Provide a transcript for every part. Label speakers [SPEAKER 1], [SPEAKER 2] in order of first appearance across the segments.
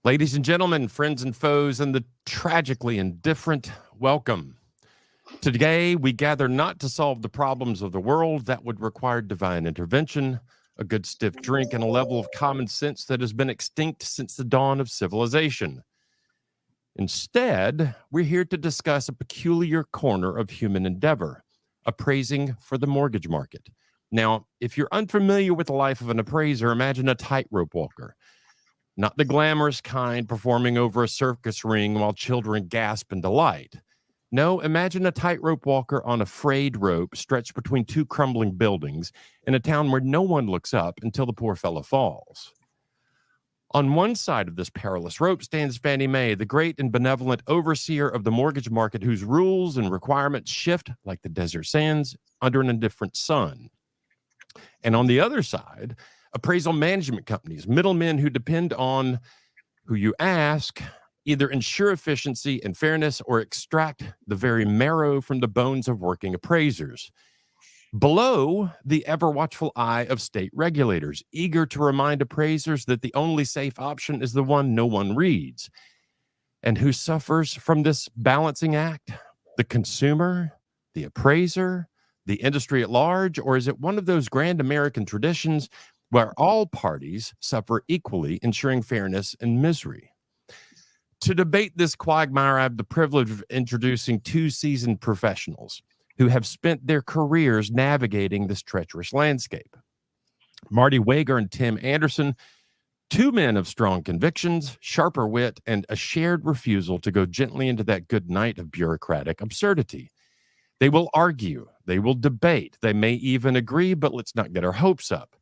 [SPEAKER 1] Ladies and gentlemen, friends and foes, and the tragically indifferent, welcome. Today, we gather not to solve the problems of the world that would require divine intervention, a good stiff drink, and a level of common sense that has been extinct since the dawn of civilization. Instead, we're here to discuss a peculiar corner of human endeavor, appraising for the mortgage market. Now, if you're unfamiliar with the life of an appraiser, imagine a tightrope walker. Not the glamorous kind performing over a circus ring while children gasp in delight. No, imagine a tightrope walker on a frayed rope stretched between two crumbling buildings in a town where no one looks up until the poor fellow falls. On one side of this perilous rope stands Fannie Mae, the great and benevolent overseer of the mortgage market whose rules and requirements shift like the desert sands under an indifferent sun. And on the other side, appraisal management companies, middlemen who depend on who you ask, either ensure efficiency and fairness or extract the very marrow from the bones of working appraisers. Below, the ever watchful eye of state regulators, eager to remind appraisers that the only safe option is the one no one reads. And who suffers from this balancing act? The consumer, the appraiser, the industry at large, or is it one of those grand American traditions where all parties suffer equally, ensuring fairness and misery? To debate this quagmire, I have the privilege of introducing two seasoned professionals who have spent their careers navigating this treacherous landscape. Marty Wagar and Tim Andersen, two men of strong convictions, sharper wit, and a shared refusal to go gently into that good night of bureaucratic absurdity. They will argue, they will debate, they may even agree, but let's not get our hopes up.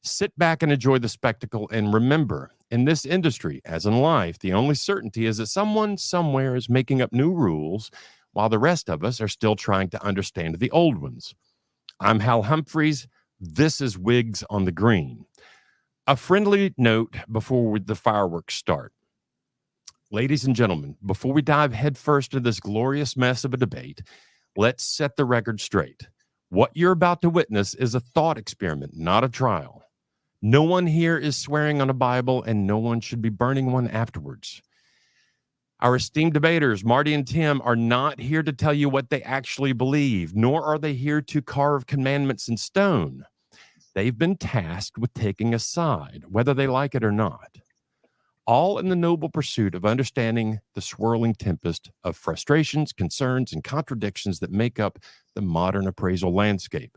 [SPEAKER 1] Sit back and enjoy the spectacle, and remember, in this industry, as in life, the only certainty is that someone somewhere is making up new rules while the rest of us are still trying to understand the old ones. I'm Hal Humphreys. This is Wigs on the Green. A friendly note before the fireworks start. Ladies and gentlemen, before we dive headfirst into this glorious mess of a debate, let's set the record straight. What you're about to witness is a thought experiment, not a trial. No one here is swearing on a Bible, and no one should be burning one afterwards. Our esteemed debaters, Marty and Tim, are not here to tell you what they actually believe, nor are they here to carve commandments in stone. They've been tasked with taking a side, whether they like it or not, all in the noble pursuit of understanding the swirling tempest of frustrations, concerns, and contradictions that make up the modern appraisal landscape.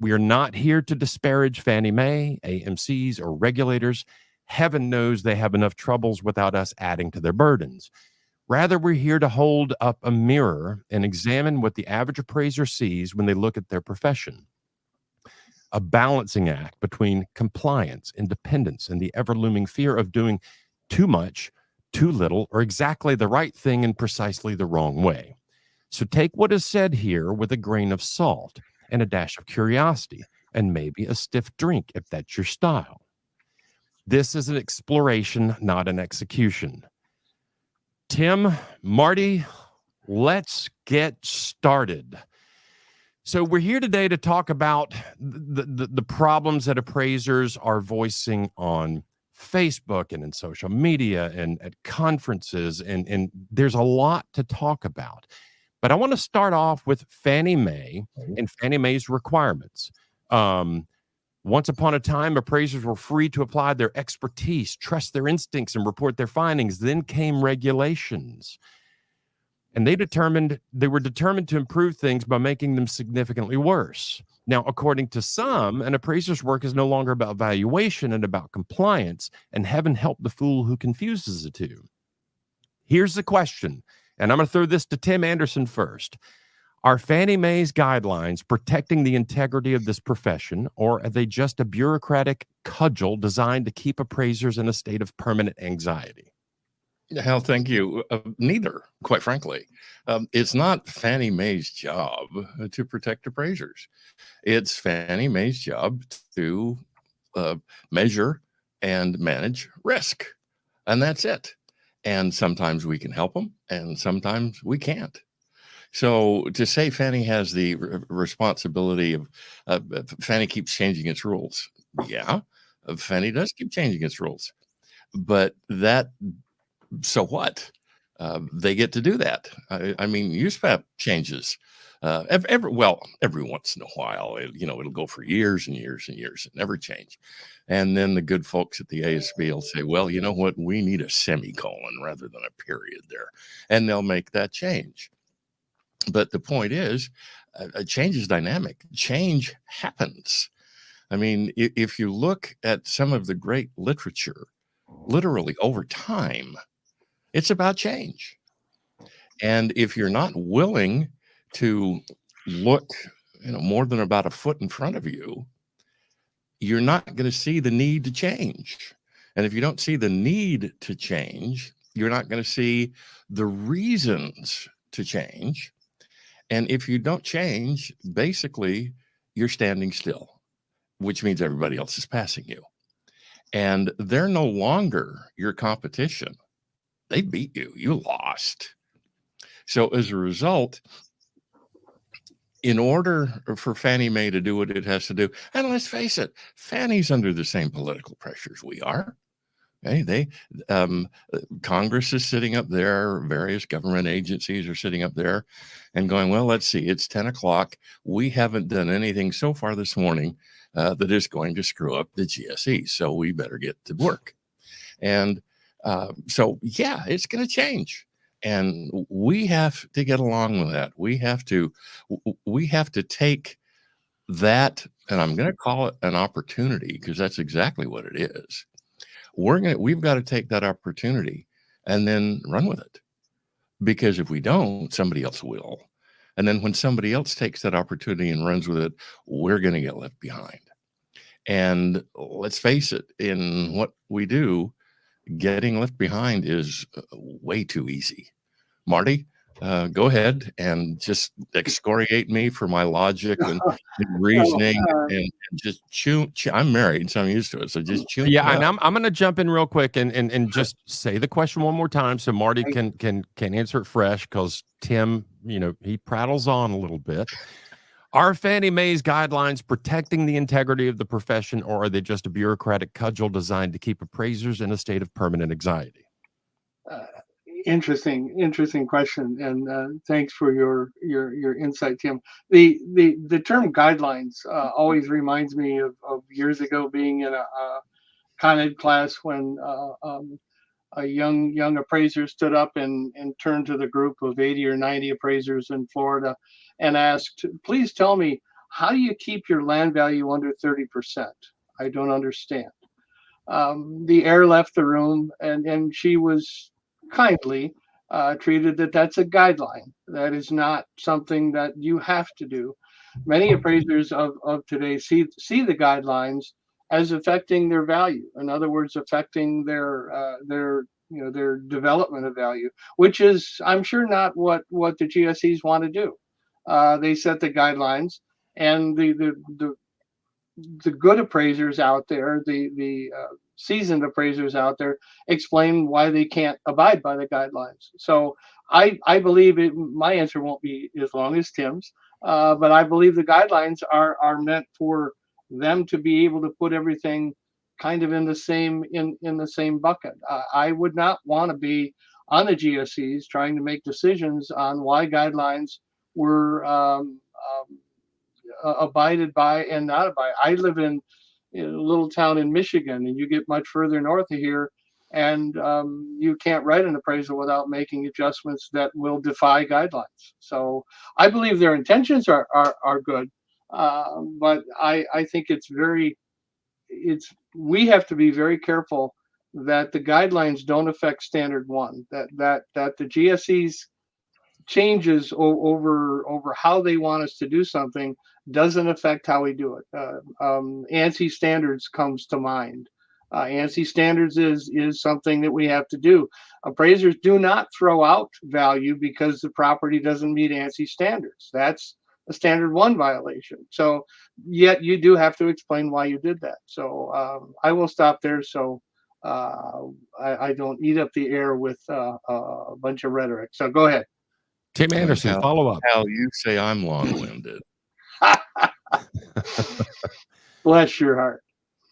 [SPEAKER 1] We are not here to disparage Fannie Mae, AMCs, or regulators. Heaven knows they have enough troubles without us adding to their burdens. Rather, we're here to hold up a mirror and examine what the average appraiser sees when they look at their profession. A balancing act between compliance, independence, and the ever-looming fear of doing too much, too little, or exactly the right thing in precisely the wrong way. So take what is said here with a grain of salt and a dash of curiosity, and maybe a stiff drink if that's your style. This is an exploration, not an execution. Tim, Marty, let's get started. So we're here today to talk about the problems that appraisers are voicing on Facebook and in social media and at conferences, and there's a lot to talk about. But I want to start off with Fannie Mae and Fannie Mae's requirements. Once upon a time, appraisers were free to apply their expertise, trust their instincts, and report their findings. Then came regulations. And they were determined to improve things by making them significantly worse. Now, according to some, an appraiser's work is no longer about valuation and about compliance, and heaven help the fool who confuses the two. Here's the question, and I'm going to throw this to Tim Andersen first. Are Fannie Mae's guidelines protecting the integrity of this profession, or are they just a bureaucratic cudgel designed to keep appraisers in a state of permanent anxiety?
[SPEAKER 2] Hal, thank you. Neither, quite frankly. It's not Fannie Mae's job to protect appraisers. It's Fannie Mae's job to measure and manage risk. And that's it. And sometimes we can help them, and sometimes we can't. So to say Fannie has the responsibility of Fannie keeps changing its rules. Yeah, Fannie does keep changing its rules. But so what? They get to do that. I mean, USPAP changes every once in a while. It'll go for years and years and years and never change. And then the good folks at the ASB will say, well, you know what? We need a semicolon rather than a period there. And they'll make that change. But the point is, change is dynamic. Change happens. I mean, if you look at some of the great literature, literally over time, it's about change. And if you're not willing to look, more than about a foot in front of you, you're not going to see the need to change. And if you don't see the need to change, you're not going to see the reasons to change. And if you don't change, basically, you're standing still, which means everybody else is passing you. And they're no longer your competition. They beat you. You lost. So as a result, in order for Fannie Mae to do what it has to do, and let's face it, Fannie's under the same political pressures we are. Okay, Congress is sitting up there, various government agencies are sitting up there and going, well, let's see, it's 10 o'clock. We haven't done anything so far this morning that is going to screw up the GSE. So we better get to work. And so, yeah, it's going to change. And we have to get along with that. We have to take that, and I'm going to call it an opportunity, because that's exactly what it is. We've got to take that opportunity and then run with it, because if we don't, somebody else will. And then when somebody else takes that opportunity and runs with it, we're going to get left behind. And let's face it, in what we do, getting left behind is way too easy. Marty, go ahead and just excoriate me for my logic and reasoning, and just chew. I'm married, so I'm used to it. So just chew.
[SPEAKER 1] Yeah, and I'm going to jump in real quick and just say the question one more time so Marty can answer it fresh, because Tim, he prattles on a little bit. Are Fannie Mae's guidelines protecting the integrity of the profession, or are they just a bureaucratic cudgel designed to keep appraisers in a state of permanent anxiety?
[SPEAKER 3] Interesting question, and thanks for your insight, Tim. The term guidelines always reminds me of years ago being in a Con Ed class when a young appraiser stood up and turned to the group of 80 or 90 appraisers in Florida and asked, please tell me, how do you keep your land value under 30%? I don't understand. The air left the room, and she was kindly treated that's a guideline. That is not something that you have to do. Many appraisers of today see the guidelines as affecting their value. In other words, affecting their development of value, which is, I'm sure, not what the GSEs want to do. They set the guidelines, and the good appraisers out there, the seasoned appraisers out there, explain why they can't abide by the guidelines. So I believe my answer won't be as long as Tim's, but I believe the guidelines are meant for them to be able to put everything kind of in the same bucket. I would not want to be on the GSEs trying to make decisions on why guidelines were abided by and not abided. I live in a little town in Michigan, and you get much further north of here, and you can't write an appraisal without making adjustments that will defy guidelines. So I believe their intentions are good, but I think we have to be very careful that the guidelines don't affect standard one, that the GSEs changes over how they want us to do something doesn't affect how we do it. ANSI standards comes to mind. ANSI standards is something that we have to do. Appraisers do not throw out value because the property doesn't meet ANSI standards. That's a standard one violation. So yet you do have to explain why you did that. So I will stop there so I don't eat up the air with a bunch of rhetoric. So go ahead.
[SPEAKER 1] Tim Andersen, follow up.
[SPEAKER 2] Hal, you say I'm long-winded.
[SPEAKER 3] Bless your heart.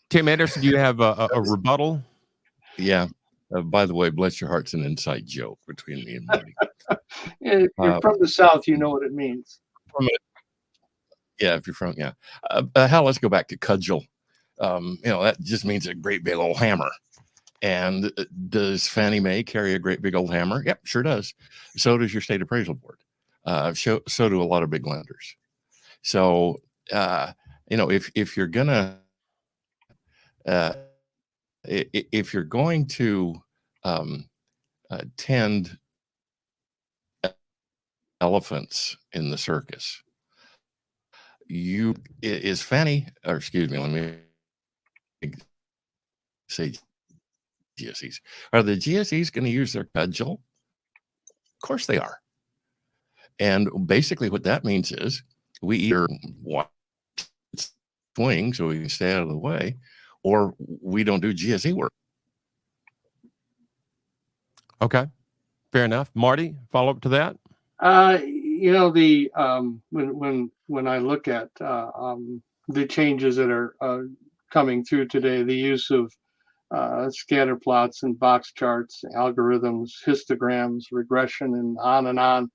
[SPEAKER 1] Tim Andersen, do you have a rebuttal?
[SPEAKER 2] Yeah. By the way, bless your heart's an inside joke between me and Marty.
[SPEAKER 3] If you're from the South, you know what it means.
[SPEAKER 2] Yeah, if you're from, yeah. Hell, let's go back to cudgel. That just means a great big old hammer. And does Fannie Mae carry a great big old hammer? Yep, sure does. So does your state appraisal board. So do a lot of big lenders. So, if you're gonna, if you're going to tend elephants in the circus, is Fannie, or excuse me, let me say GSEs. Are the GSEs going to use their cudgel? Of course they are. And basically what that means is we either watch it swing so we can stay out of the way, or we don't do GSE work.
[SPEAKER 1] Okay, fair enough. Marty, follow up to that?
[SPEAKER 3] When I look at the changes that are coming through today, the use of scatter plots and box charts, algorithms, histograms, regression, and on.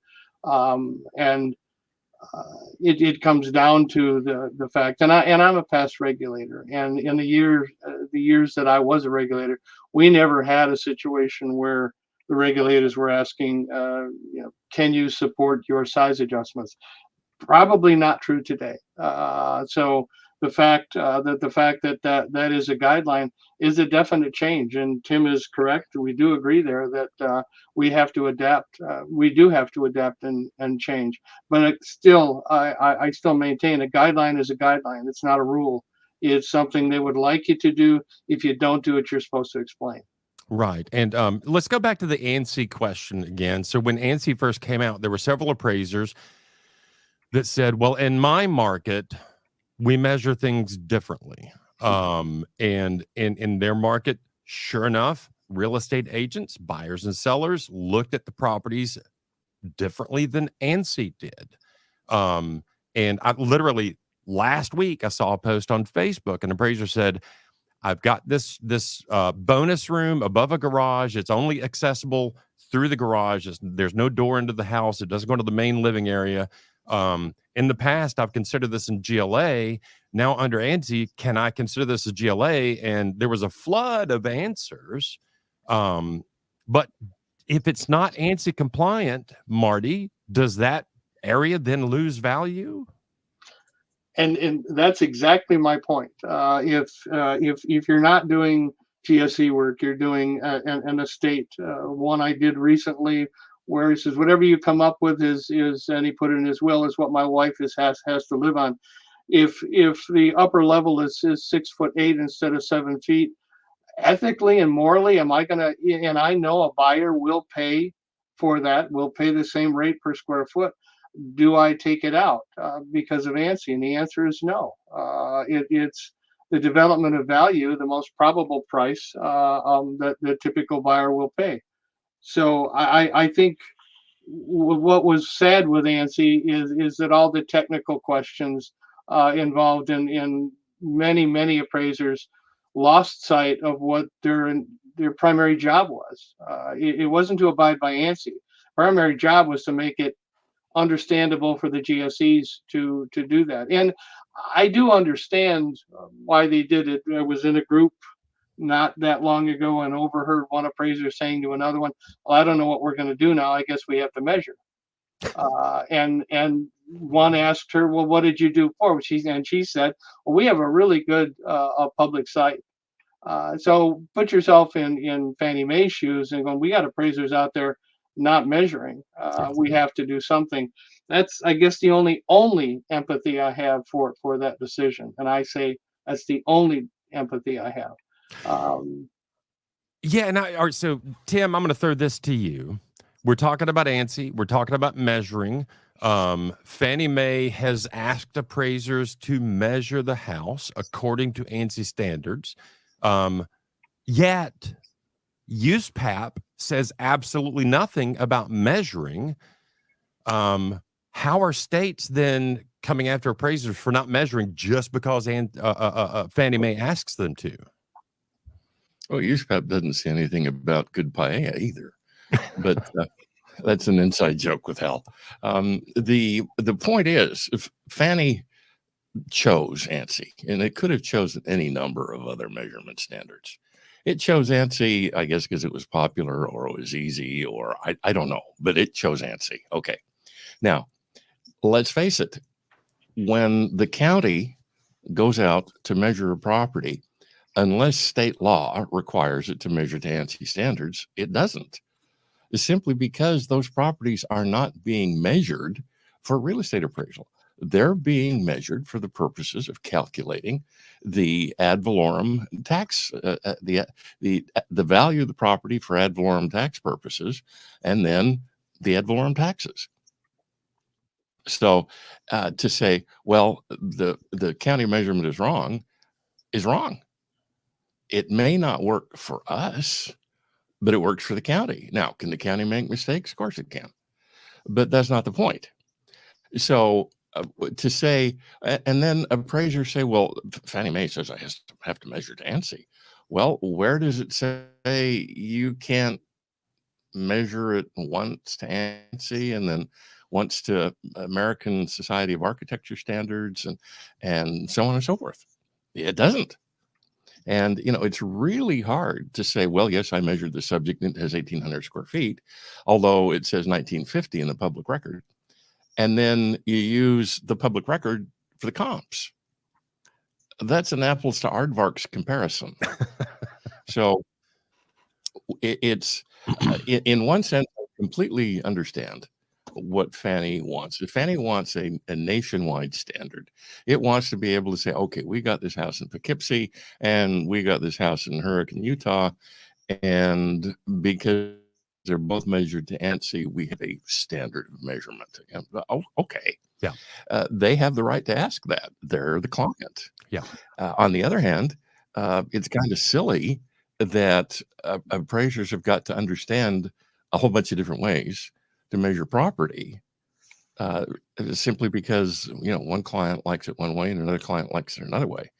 [SPEAKER 3] It comes down to the fact, and I'm a past regulator, and in the years that I was a regulator, we never had a situation where the regulators were asking, can you support your size adjustments? Probably not true today. So the fact that is a guideline is a definite change, and Tim is correct. We do agree there that we have to adapt. We do have to adapt and change. But I still maintain a guideline is a guideline. It's not a rule. It's something they would like you to do. If you don't do it, you're supposed to explain.
[SPEAKER 1] Right. And let's go back to the ANSI question again. So when ANSI first came out, there were several appraisers that said, well, in my market, we measure things differently. And in their market, sure enough, real estate agents, buyers and sellers looked at the properties differently than ANSI did. And I literally last week, I saw a post on Facebook, an appraiser said, I've got this bonus room above a garage. It's only accessible through the garage. There's no door into the house. It doesn't go to the main living area. In the past, I've considered this in GLA. Now under ANSI, can I consider this a GLA? And there was a flood of answers. But if it's not ANSI compliant, Marty, does that area then lose value?
[SPEAKER 3] And that's exactly my point. If you're not doing GSE work, you're doing an estate. One I did recently, where he says whatever you come up with is, and he put it in his will, is what my wife has to live on. If the upper level is 6'8" instead of 7 feet, ethically and morally, am I gonna? And I know a buyer will pay for that. Will pay the same rate per square foot. Do I take it out because of ANSI? And the answer is no. It's the development of value, the most probable price that the typical buyer will pay. So I think what was sad with ANSI is that all the technical questions involved in many appraisers lost sight of what their primary job was. It wasn't to abide by ANSI. Primary job was to make it understandable for the GSEs to do that. And I do understand why they did it. I was in a group not that long ago and overheard one appraiser saying to another one, well, I don't know what we're going to do now. I guess we have to measure. And one asked her, well, what did you do for? She said, well, we have a really good public site. So put yourself in Fannie Mae's shoes and going, we got appraisers out there not measuring. We have to do something. That's, I guess, the only empathy I have for that decision. And I say that's the only empathy I have.
[SPEAKER 1] Yeah. And all right, so Tim, I'm going to throw this to you. We're talking about ANSI. We're talking about measuring. Fannie Mae has asked appraisers to measure the house according to ANSI standards. Yet USPAP says absolutely nothing about measuring. How are states then coming after appraisers for not measuring just because Fannie Mae asks them to?
[SPEAKER 2] Well, USPAP doesn't say anything about good paella either, but that's an inside joke with Hal. The point is, if Fannie chose ANSI, and it could have chosen any number of other measurement standards. It chose ANSI, I guess, because it was popular or it was easy, or I don't know, but it chose ANSI. Okay. Now, let's face it. When the county goes out to measure a property, unless state law requires it to measure to ANSI standards, it doesn't. It's simply because those properties are not being measured for real estate appraisal. They're being measured for the purposes of calculating the ad valorem tax, the value of the property for ad valorem tax purposes, and then the ad valorem taxes. So to say, well, the county measurement is wrong. It may not work for us, but it works for the county. Now, can the county make mistakes? Of course it can, but that's not the point. So to say, and then appraisers say, well, Fannie Mae says I have to measure to ANSI. Well, where does it say you can't measure it once to ANSI and then once to American Society of Architecture standards and so on and so forth? It doesn't. And, it's really hard to say, well, yes, I measured the subject and it has 1,800 square feet, although it says 1950 in the public record. And then you use the public record for the comps. That's an apples to aardvarks comparison. So it's, in one sense, I completely understand what Fannie wants. If Fannie wants a nationwide standard, it wants to be able to say, okay, we got this house in Poughkeepsie and we got this house in Hurricane, Utah. And because they're both measured to ANSI, we have a standard of measurement. Oh, okay.
[SPEAKER 1] Yeah.
[SPEAKER 2] They have the right to ask that. They're the client.
[SPEAKER 1] Yeah.
[SPEAKER 2] On the other hand, it's kind of silly that appraisers have got to understand a whole bunch of different ways to measure property, simply because one client likes it one way and another client likes it another way.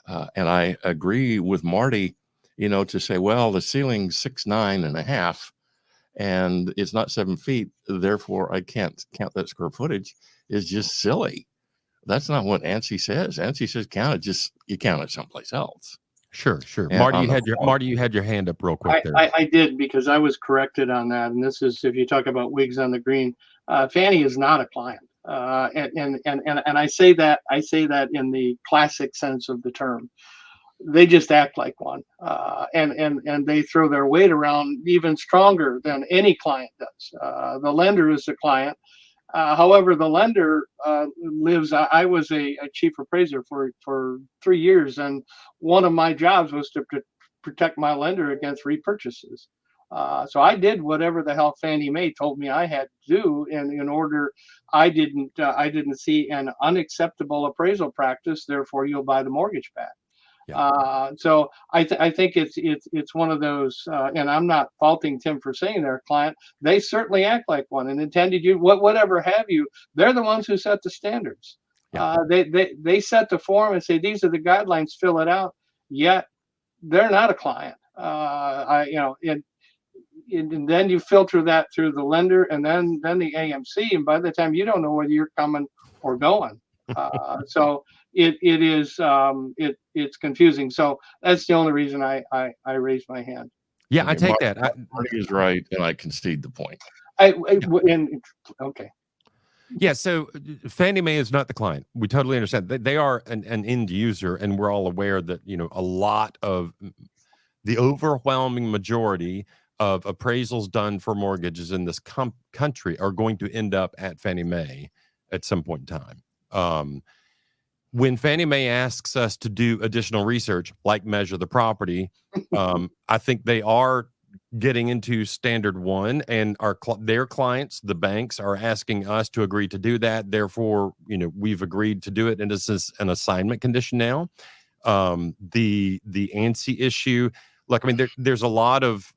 [SPEAKER 2] And I agree with Marty, to say, well, the ceiling's 6'9.5", and it's not 7 feet, therefore I can't count that square footage, is just silly. That's not what ANSI says. ANSI says you count it someplace else.
[SPEAKER 1] Sure.
[SPEAKER 2] And
[SPEAKER 1] Marty, you had your hand up real quick there.
[SPEAKER 3] I did, because I was corrected on that. And this is, if you talk about Wigs on the Green, Fannie is not a client. And I say that in the classic sense of the term. They just act like one, and they throw their weight around even stronger than any client does. The lender is the client. However, the lender lives. I was a chief appraiser for 3 years, and one of my jobs was to protect my lender against repurchases. So I did whatever the hell Fannie Mae told me I had to do, and in order, I didn't see an unacceptable appraisal practice. Therefore, you'll buy the mortgage back. Yeah. So I think it's one of those, and I'm not faulting Tim for saying they're a client. They certainly act like one, and intended you whatever have you. They're the ones who set the standards. Yeah. They set the form and say these are the guidelines. Fill it out. Yet they're not a client. And then you filter that through the lender, and then the AMC, and by the time you don't know whether you're coming or going. So it's confusing. So that's the only reason I raised my hand.
[SPEAKER 1] Yeah, okay, I take that.
[SPEAKER 2] Marty is right, and I concede the point.
[SPEAKER 3] Okay.
[SPEAKER 1] Yeah, so Fannie Mae is not the client. We totally understand. They are an end user, and we're all aware that a lot of the overwhelming majority of appraisals done for mortgages in this country are going to end up at Fannie Mae at some point in time. When Fannie Mae asks us to do additional research, like measure the property, I think they are getting into standard one, and their clients, the banks, are asking us to agree to do that. Therefore, we've agreed to do it, and this is an assignment condition now. The ANSI issue, look, I mean, there's a lot of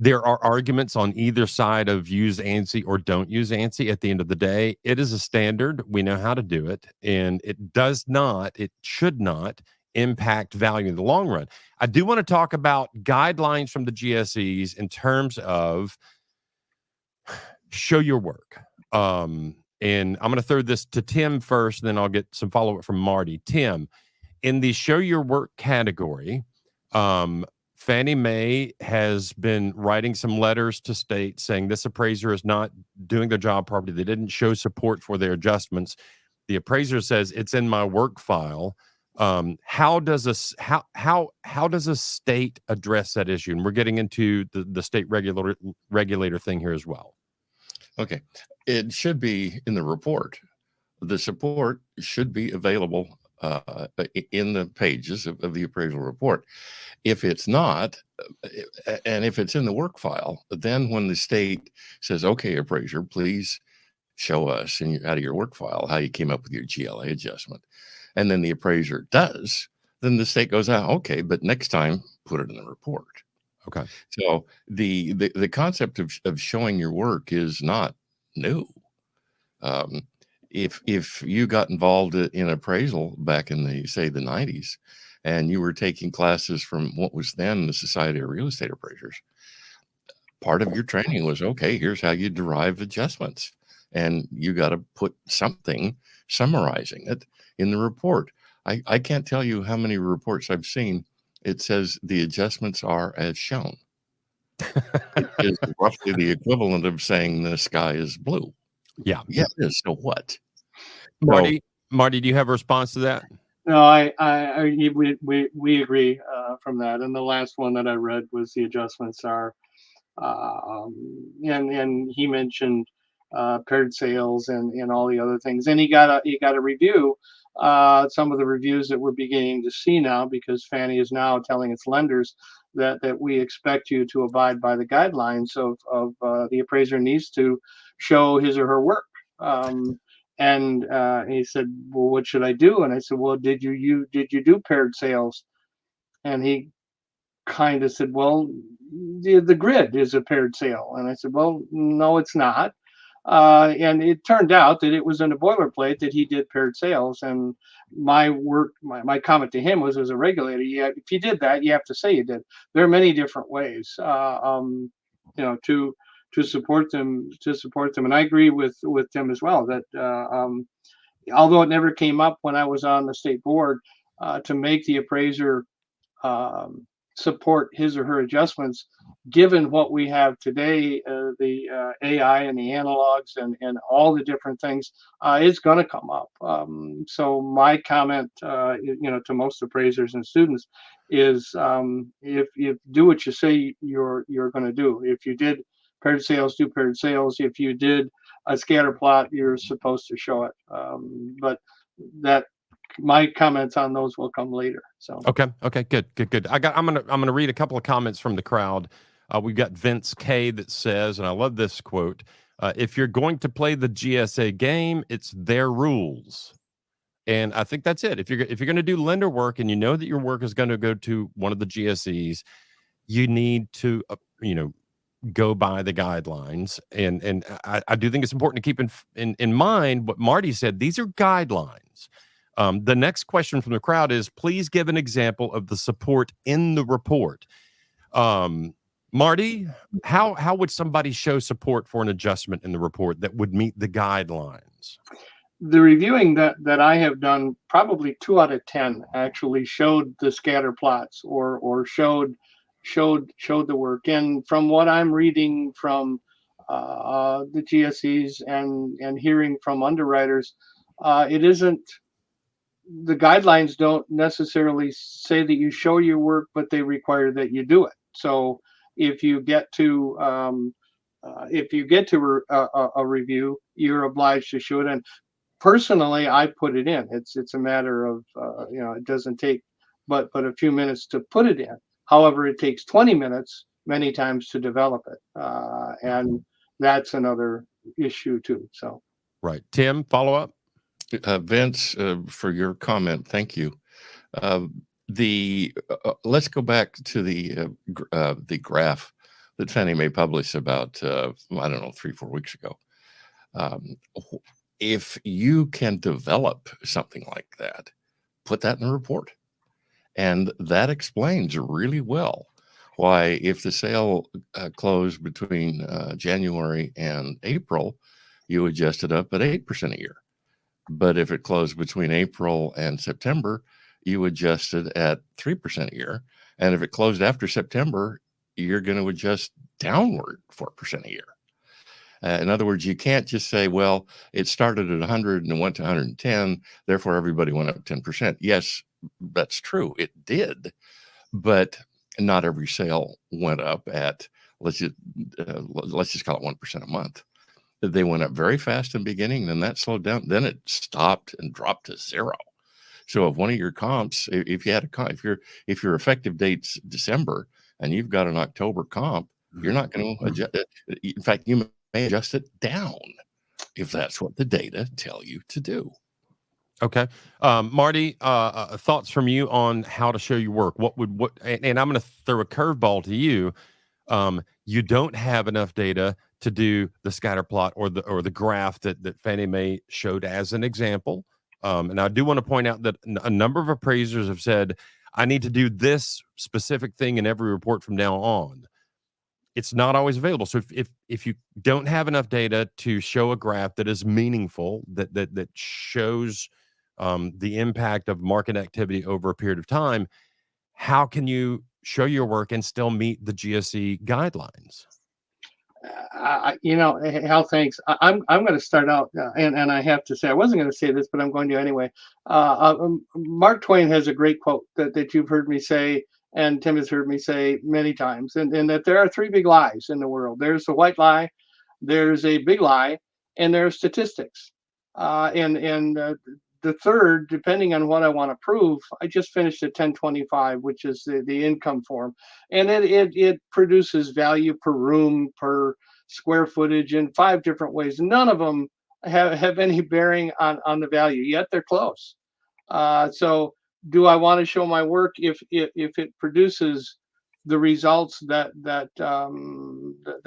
[SPEAKER 1] there are arguments on either side of use ANSI or don't use ANSI. At the end of the day, it is a standard. We know how to do it, and it should not impact value in the long run. I do want to talk about guidelines from the GSEs in terms of show your work. And I'm going to throw this to Tim first, and then I'll get some follow-up from Marty. Tim, in the show your work category, Fannie Mae has been writing some letters to states saying this appraiser is not doing their job properly. They didn't show support for their adjustments. The appraiser says it's in my work file. How does a state address that issue? And we're getting into the state regulator thing here as well.
[SPEAKER 2] Okay, it should be in the report. The support should be available in the pages of the appraisal report. If it's not, and if it's in the work file, then when the state says, okay, appraiser, please show us out of your work file how you came up with your GLA adjustment, and then the appraiser does, then the state goes, okay, but next time put it in the report.
[SPEAKER 1] Okay.
[SPEAKER 2] So the concept of showing your work is not new. If you got involved in appraisal back in the 90s, and you were taking classes from what was then the Society of Real Estate Appraisers, part of your training was, okay, here's how you derive adjustments, and you got to put something summarizing it in the report. I can't tell you how many reports I've seen. It says the adjustments are as shown. It is roughly the equivalent of saying the sky is blue.
[SPEAKER 1] Yeah,
[SPEAKER 2] it is. So what?
[SPEAKER 1] Marty, do you have a response to that?
[SPEAKER 3] No, we agree from that. And the last one that I read was the adjustments are, and he mentioned paired sales and all the other things. And you got to review some of the reviews that we're beginning to see now, because Fannie is now telling its lenders that we expect you to abide by the guidelines of the appraiser needs to show his or her work. And he said, well, what should I do? And I said, well, did you do paired sales? And he kind of said, well, the grid is a paired sale. And I said, well, no, it's not. And it turned out that it was in a boilerplate that he did paired sales. And my comment to him was, as a regulator, yeah, if you did that, you have to say you did. There are many different ways, to support them. And I agree with Tim as well that although it never came up when I was on the state board, to make the appraiser support his or her adjustments, given what we have today, the AI and the analogs and all the different things, it's going to come up. So my comment, to most appraisers and students is, if you do what you say you're going to do. If you did paired sales, do paired sales. If you did a scatter plot, you're supposed to show it. But that, my comments on those will come later. So
[SPEAKER 1] okay, good. I'm gonna read a couple of comments from the crowd. We've got Vince K that says, and I love this quote: "If you're going to play the GSA game, it's their rules." And I think that's it. If you're going to do lender work and you know that your work is going to go to one of the GSEs, you need to go by the guidelines. And I do think it's important to keep in mind what Marty said. These are guidelines. The next question from the crowd is, please give an example of the support in the report. Marty, how would somebody show support for an adjustment in the report that would meet the guidelines?
[SPEAKER 3] The reviewing that I have done, probably 2 out of 10 actually showed the scatter plots or showed the work. And from what I'm reading from the GSEs and hearing from underwriters, it isn't. The guidelines don't necessarily say that you show your work, but they require that you do it. So if you get to a review, you're obliged to show it. And personally, I put it in. It's a matter of it doesn't take but a few minutes to put it in. However, it takes 20 minutes many times to develop it, and that's another issue too. So,
[SPEAKER 1] right, Tim, follow up.
[SPEAKER 2] Vince, for your comment, thank you. Let's go back to the graph that Fannie Mae published about 3-4 weeks ago. If you can develop something like that, put that in the report. And that explains really well why, if the sale closed between January and April, you adjust it up at 8% a year. But if it closed between April and September, you adjust it at 3% a year. And if it closed after September, you're going to adjust downward 4% a year. In other words, you can't just say, well, it started at 100 and it went to 110, therefore everybody went up 10%. Yes, that's true. It did. But not every sale went up at, let's just call it 1% a month. They went up very fast in the beginning, then that slowed down, then it stopped and dropped to zero. So if one of your comps, if you had a comp, if your effective date's December and you've got an October comp, you're not going to adjust it. In fact, you may adjust it down if that's what the data tell you to do.
[SPEAKER 1] Okay. Marty, thoughts from you on how to show your work. And I'm going to throw a curveball to you. You don't have enough data to do the scatter plot or the graph that Fannie Mae showed as an example. And I do want to point out that a number of appraisers have said, I need to do this specific thing in every report from now on. It's not always available. So if you don't have enough data to show a graph that is meaningful, that shows the impact of market activity over a period of time, how can you show your work and still meet the GSE guidelines?
[SPEAKER 3] Hal, thanks. I'm going to start out, and I have to say, I wasn't going to say this, but I'm going to anyway. Mark Twain has a great quote that you've heard me say, and Tim has heard me say many times, and that there are three big lies in the world. There's the white lie, there's a big lie, and there's statistics. The third, depending on what I want to prove, I just finished a 1025, which is the income form, and it produces value per room, per square footage in 5 different ways. None of them have any bearing on the value, yet they're close. So do I want to show my work if it produces the results that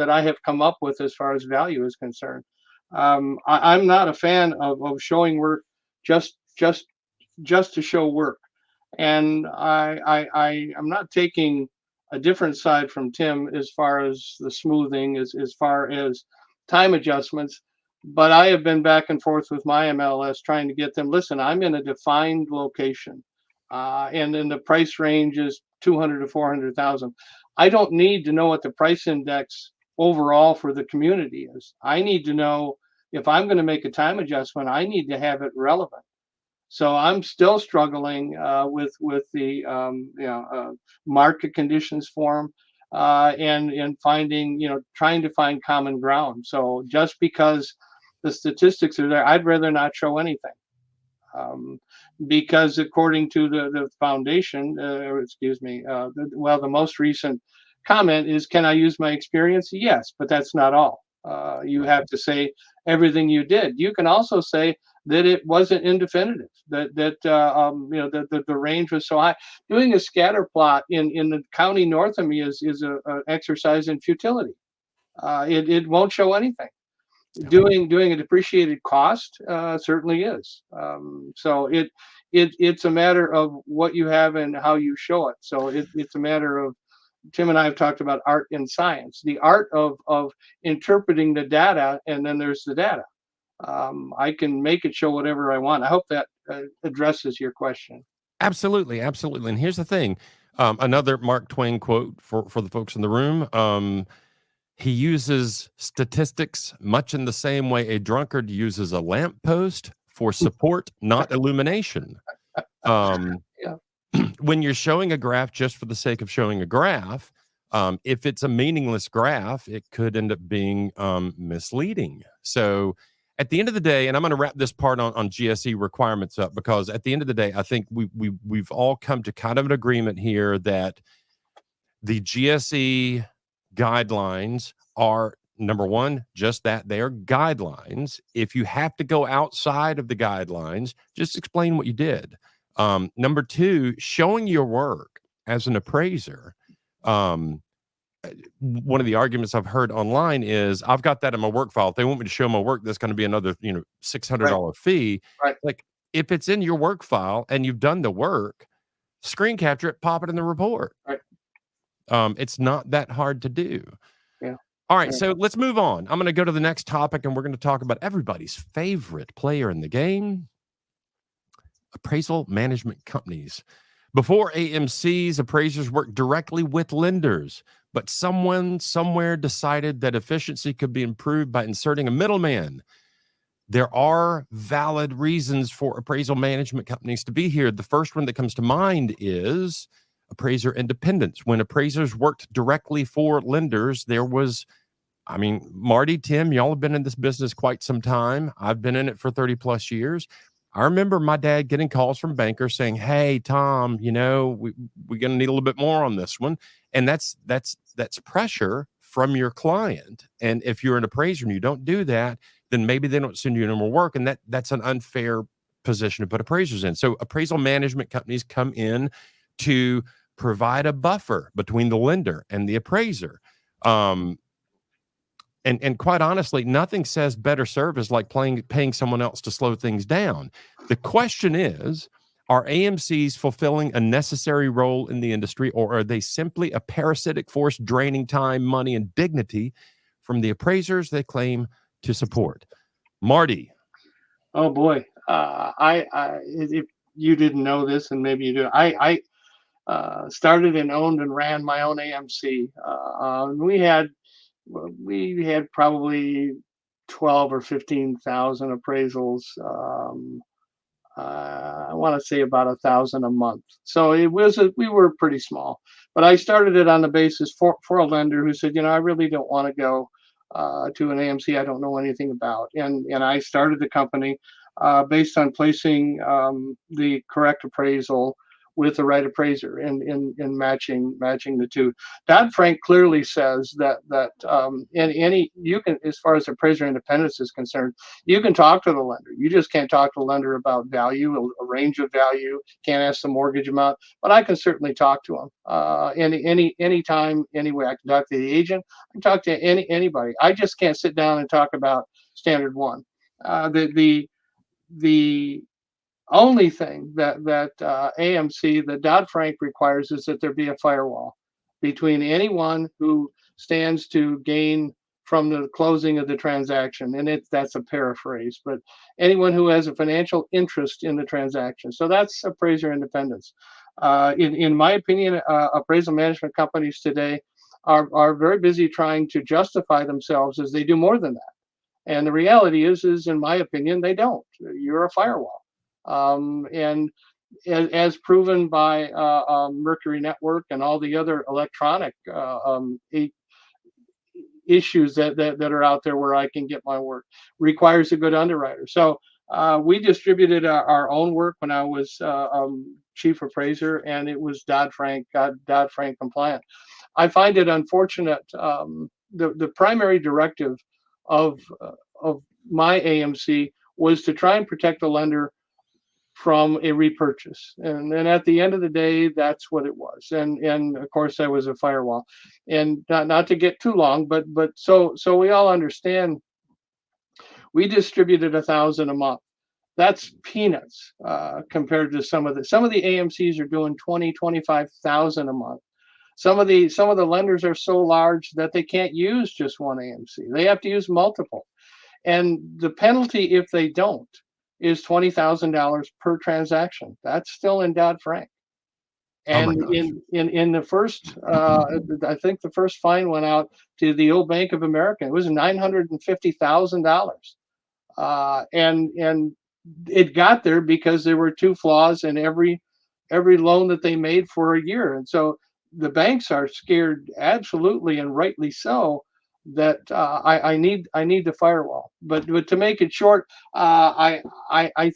[SPEAKER 3] I have come up with as far as value is concerned? I'm not a fan of showing work just to show work, and I'm not taking a different side from Tim as far as the smoothing, as far as time adjustments, but I have been back and forth with my MLS trying to get them, listen, I'm in a defined location, and then the price range is 200 to 400,000. I don't need to know what the price index overall for the community is. I need to know, if I'm going to make a time adjustment, I need to have it relevant. So I'm still struggling with the market conditions form and finding, trying to find common ground. So just because the statistics are there, I'd rather not show anything, because according to the foundation, the most recent comment is, can I use my experience? Yes, but that's not all. You have to say everything you did. You can also say that it wasn't indefinitive, that the range was so high. Doing a scatter plot in the county north of me is an exercise in futility. It won't show anything. Doing a depreciated cost certainly is. So it's a matter of what you have and how you show it. So it's a matter of, Tim and I have talked about art and science, the art of interpreting the data, and then there's the data. I can make it show whatever I want. I hope that addresses your question.
[SPEAKER 1] Absolutely. And here's the thing. Another Mark Twain quote for the folks in the room. He uses statistics much in the same way a drunkard uses a lamppost for support, not illumination.
[SPEAKER 3] Yeah.
[SPEAKER 1] When you're showing a graph just for the sake of showing a graph, if it's a meaningless graph, it could end up being misleading. So at the end of the day, and I'm going to wrap this part on GSE requirements up, because at the end of the day, I think we've all come to kind of an agreement here that the GSE guidelines are, number one, just that, they are guidelines. If you have to go outside of the guidelines, just explain what you did. Number two, showing your work as an appraiser. One of the arguments I've heard online is, I've got that in my work file. If they want me to show my work, that's going to be another, $600 fee.
[SPEAKER 3] Right.
[SPEAKER 1] Like, if it's in your work file and you've done the work, screen capture it, pop it in the report.
[SPEAKER 3] Right.
[SPEAKER 1] It's not that hard to do.
[SPEAKER 3] Yeah.
[SPEAKER 1] All right,
[SPEAKER 3] Yeah.
[SPEAKER 1] so let's move on. I'm going to go to the next topic, and we're going to talk about everybody's favorite player in the game, appraisal management companies. Before AMC's, appraisers worked directly with lenders, but someone somewhere decided that efficiency could be improved by inserting a middleman. There are valid reasons for appraisal management companies to be here. The first one that comes to mind is appraiser independence. When appraisers worked directly for lenders, there was, I mean, Marty, Tim, y'all have been in this business quite some time. I've been in it for 30 plus years. I remember my dad getting calls from bankers saying, "Hey, Tom, you know, we're going to need a little bit more on this one." And that's pressure from your client. And if you're an appraiser and you don't do that, then maybe they don't send you any more work. And that's an unfair position to put appraisers in. So appraisal management companies come in to provide a buffer between the lender and the appraiser. And quite honestly, nothing says better service like paying someone else to slow things down. The question is, are AMCs fulfilling a necessary role in the industry, or are they simply a parasitic force draining time, money, and dignity from the appraisers they claim to support? Marty.
[SPEAKER 3] Oh boy. If you didn't know this, and maybe you do, I started and owned and ran my own AMC. We had probably 12 or 15,000 appraisals. I want to say about 1,000 a month. So we were pretty small, but I started it on the basis for a lender who said, I really don't want to go to an AMC I don't know anything about. And I started the company based on placing the correct appraisal with the right appraiser and matching the two. Dodd-Frank clearly says that you can, as far as appraiser independence is concerned, you can talk to the lender. You just can't talk to the lender about value, a range of value. Can't ask the mortgage amount, but I can certainly talk to them any time, anyway. I can talk to the agent. I can talk to anybody. I just can't sit down and talk about standard one. The only thing that AMC, the Dodd-Frank requires, is that there be a firewall between anyone who stands to gain from the closing of the transaction, and that's a paraphrase, but anyone who has a financial interest in the transaction. So that's appraiser independence. In my opinion, appraisal management companies today are very busy trying to justify themselves as they do more than that. And the reality is in my opinion, they don't. You're a firewall. And as proven by Mercury Network and all the other electronic issues that are out there where I can get my work, requires a good underwriter. So we distributed our own work when I was chief appraiser, and it was Dodd-Frank compliant. I find it unfortunate. The primary directive of my AMC was to try and protect the lender from a repurchase, and then at the end of the day, that's what it was. And of course, I was a firewall. And not to get too long, but so we all understand. We distributed 1,000 a month. That's peanuts compared to some of the AMCs are doing 25,000 a month. Some of the lenders are so large that they can't use just one AMC. They have to use multiple, and the penalty if they don't is $20,000 per transaction. That's still in Dodd-Frank. And in the first, I think the first fine went out to the old Bank of America. It was $950,000, and it got there because there were two flaws in every loan that they made for a year. And so the banks are scared, absolutely, and rightly so, that I need the firewall. But to make it short, I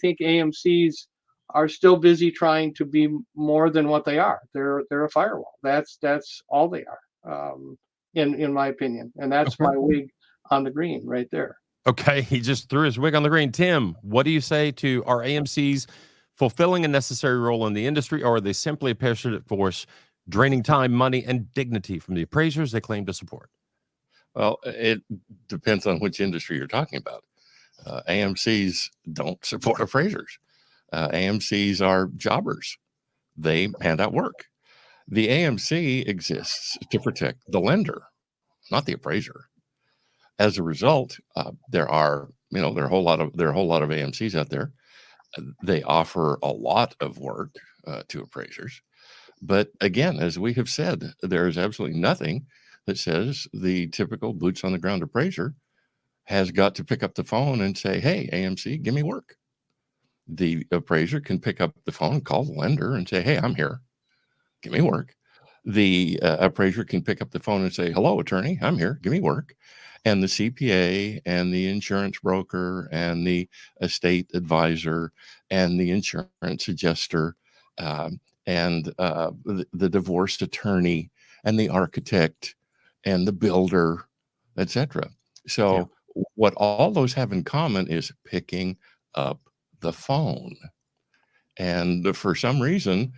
[SPEAKER 3] think AMCs are still busy trying to be more than what they are. They're a firewall. That's all they are, in my opinion. And that's my wig on the green right there.
[SPEAKER 1] Okay, he just threw his wig on the green. Tim, what do you say to our AMCs fulfilling a necessary role in the industry, or are they simply a parasitic force draining time, money, and dignity from the appraisers they claim to support?
[SPEAKER 2] Well, it depends on which industry you're talking about. AMCs don't support appraisers. AMCs are jobbers. they hand out work. The AMC exists to protect the lender, not the appraiser. As a result, there are a whole lot of AMCs out there. They offer a lot of work to appraisers, but again, as we have said, there is absolutely nothing that says the typical boots on the ground appraiser has got to pick up the phone and say, "Hey, AMC, give me work." The appraiser can pick up the phone, call the lender, and say, "Hey, I'm here. Give me work." The appraiser can pick up the phone and say, "Hello, attorney, I'm here. Give me work." And the CPA and the insurance broker and the estate advisor and the insurance adjuster and the divorced attorney and the architect and the builder, etc. So what all those have in common is picking up the phone. And for some reason,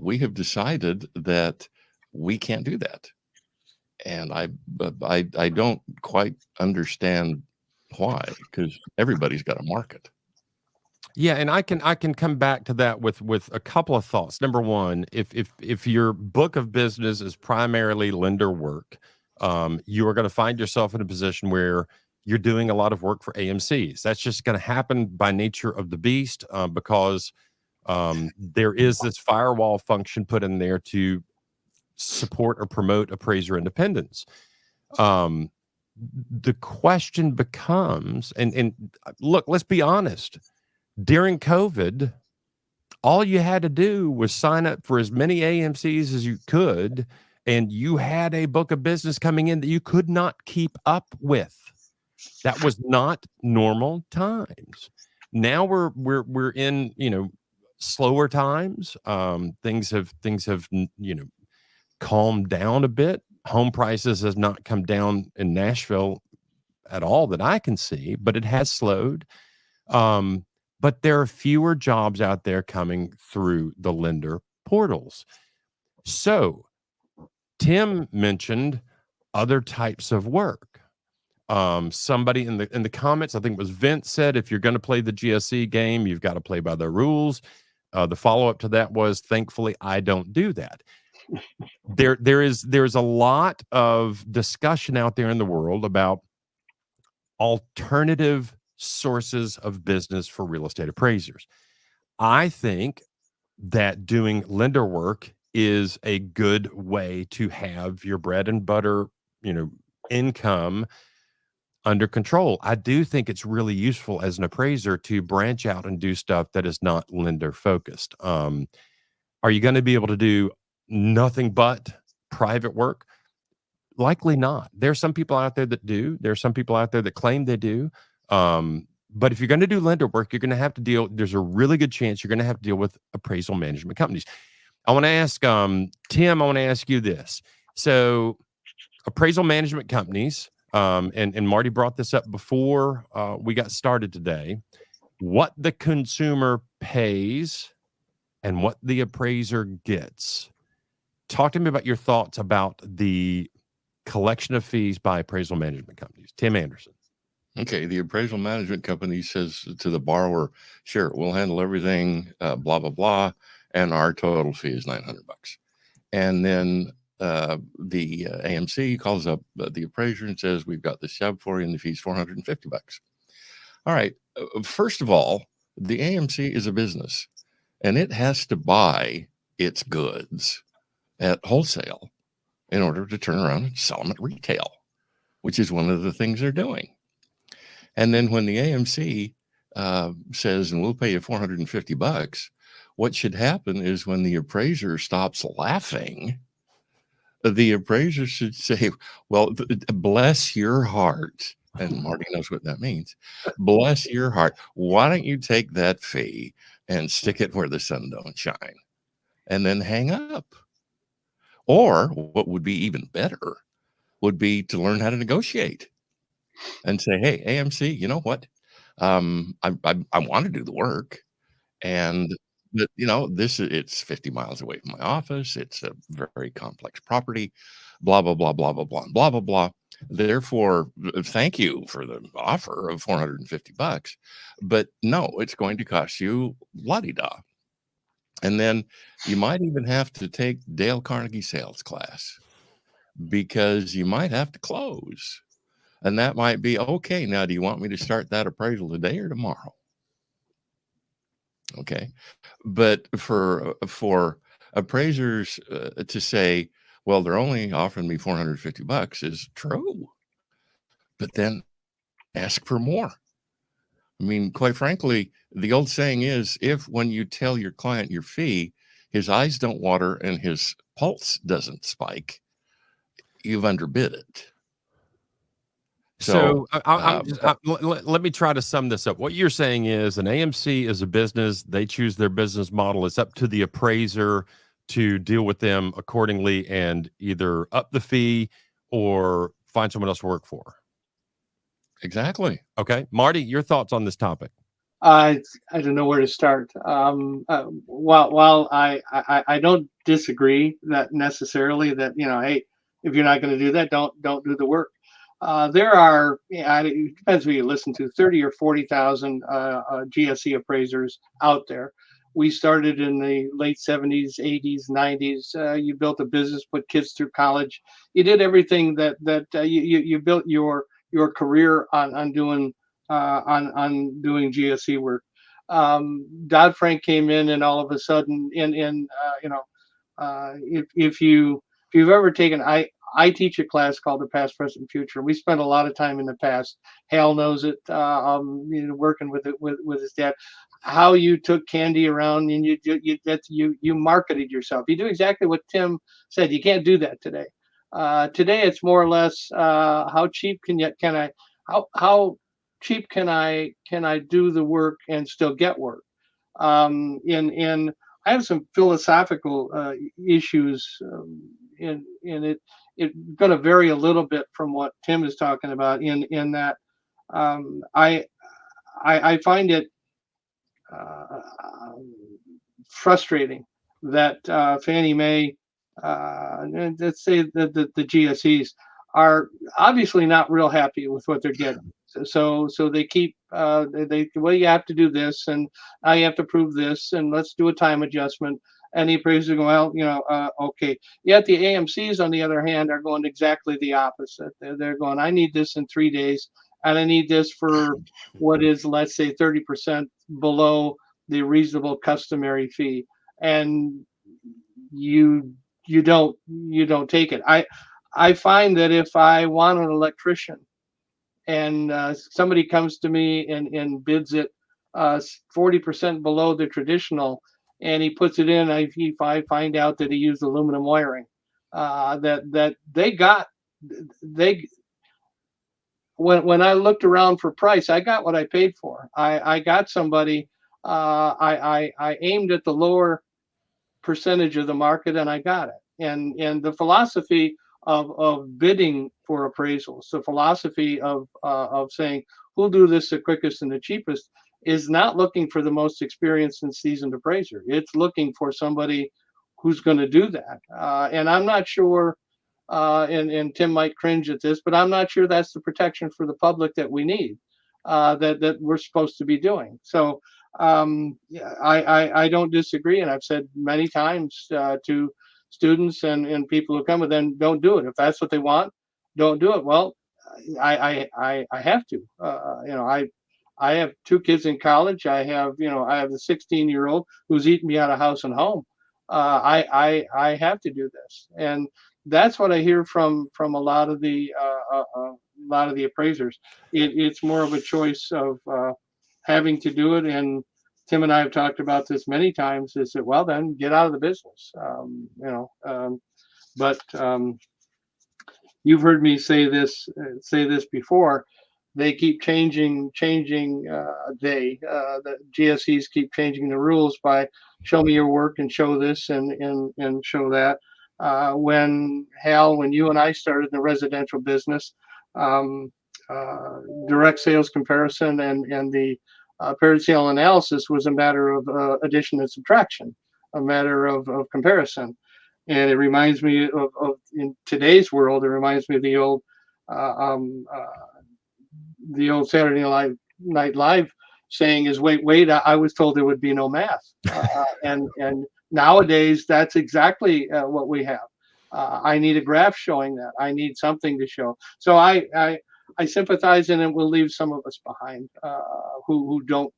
[SPEAKER 2] we have decided that we can't do that. And I don't quite understand why, because everybody's got a market.
[SPEAKER 1] Yeah, and I can come back to that with a couple of thoughts. Number one, if your book of business is primarily lender work, you are going to find yourself in a position where you're doing a lot of work for AMCs. That's just going to happen by nature of the beast, because there is this firewall function put in there to support or promote appraiser independence. The question becomes, and look, let's be honest. During COVID, all you had to do was sign up for as many AMCs as you could, and you had a book of business coming in that you could not keep up with. That was not normal times. Now we're in, slower times. Things have calmed down a bit. Home prices has not come down in Nashville at all that I can see, but it has slowed. But there are fewer jobs out there coming through the lender portals. So Tim mentioned other types of work. Somebody in the comments, I think it was Vince, said, if you're going to play the GSE game, you've got to play by the rules. The follow-up to that was, thankfully, I don't do that. There's a lot of discussion out there in the world about alternative sources of business for real estate appraisers. I think that doing lender work is a good way to have your bread and butter, income under control. I do think it's really useful as an appraiser to branch out and do stuff that is not lender focused. Are you going to be able to do nothing but private work? Likely not. There's some people out there that do. There's some people out there that claim they do. But if you're going to do lender work, you're going to have to deal. There's a really good chance you're going to have to deal with appraisal management companies. I want to ask Tim. I want to ask you this. So, appraisal management companies, and Marty brought this up before we got started today. What the consumer pays and what the appraiser gets. Talk to me about your thoughts about the collection of fees by appraisal management companies. Tim Andersen.
[SPEAKER 2] Okay, the appraisal management company says to the borrower, "Sure, we'll handle everything, blah blah blah, and our total fee is $900." And then the AMC calls up the appraiser and says, "We've got this job for you, and the fee's $450." All right. First of all, the AMC is a business, and it has to buy its goods at wholesale in order to turn around and sell them at retail, which is one of the things they're doing. And then when the AMC says, "And we'll pay you $450," what should happen is when the appraiser stops laughing, the appraiser should say, "Well, bless your heart." And Marty knows what that means. "Bless your heart. Why don't you take that fee and stick it where the sun don't shine?" And then hang up. Or what would be even better would be to learn how to negotiate and say, "Hey, AMC, you know what? I want to do the work, and it's 50 miles away from my office. It's a very complex property, blah blah blah blah blah blah blah blah blah. Therefore, thank you for the offer of $450, but no, it's going to cost you la-di-da." And then you might even have to take Dale Carnegie sales class, because you might have to close. And that might be, okay, now do you want me to start that appraisal today or tomorrow? Okay. But for appraisers to say, well, they're only offering me $450 is true. But then ask for more. I mean, quite frankly, the old saying is, if when you tell your client your fee, his eyes don't water and his pulse doesn't spike, you've underbid it.
[SPEAKER 1] So let me try to sum this up. What you're saying is an AMC is a business. They choose their business model. It's up to the appraiser to deal with them accordingly and either up the fee or find someone else to work for.
[SPEAKER 2] Exactly.
[SPEAKER 1] Okay. Marty, your thoughts on this topic?
[SPEAKER 3] I don't know where to start. While I don't disagree that necessarily that, hey, if you're not going to do that, don't do the work. There are, it depends who you listen to, 30 or 40,000 GSE appraisers out there. We started in the late 70s, 80s, 90s. You built a business, put kids through college. You did everything that you built your career on doing GSE work. Dodd-Frank came in, and all of a sudden, if you've ever taken, I teach a class called the Past, Present, Future. We spent a lot of time in the past. Hal knows it. Working with it with his dad. How you took candy around and you marketed yourself. You do exactly what Tim said. You can't do that today. Today it's more or less how cheap how cheap can I do the work and still get work. And I have some philosophical issues in it. It's going to vary a little bit from what Tim is talking about in that I find it frustrating that Fannie Mae, let's say the GSEs, are obviously not real happy with what they're getting. So they keep well, you have to do this, and now you have to prove this, and let's do a time adjustment. And the appraisers go, well, okay. Yet the AMCs, on the other hand, are going exactly the opposite. They're going, I need this in 3 days, and I need this for what is, let's say, 30% below the reasonable customary fee. And you don't take it. I find that if I want an electrician and somebody comes to me and bids it 40% below the traditional, and he puts it in, if I find out that he used aluminum wiring, that when I looked around for price, I got what I paid for. I got somebody, I aimed at the lower percentage of the market, and I got it. And the philosophy of bidding for appraisals, the philosophy of saying who'll do this the quickest and the cheapest, is not looking for the most experienced and seasoned appraiser. It's looking for somebody who's going to do that. And I'm not sure, and Tim might cringe at this, but I'm not sure that's the protection for the public that we need, that we're supposed to be doing. So I don't disagree, and I've said many times to students and people who come with them, don't do it. If that's what they want, don't do it. Well, I have to. I have 2 kids in college. I have a 16-year-old who's eating me out of house and home. I have to do this, and that's what I hear from a lot of the appraisers. It's more of a choice of having to do it. And Tim and I have talked about this many times. Is that, well, then get out of the business. But you've heard me say this before. They keep changing. The GSEs keep changing the rules by show me your work and show this and show that. When you and I started in the residential business, direct sales comparison and the paired sale analysis was a matter of addition and subtraction, a matter of comparison. And it reminds me of in today's world, it reminds me of the old Saturday Night Live saying is, wait, I was told there would be no math. And nowadays, that's exactly what we have. I need a graph showing that. I need something to show. So I sympathize, and it will leave some of us behind who don't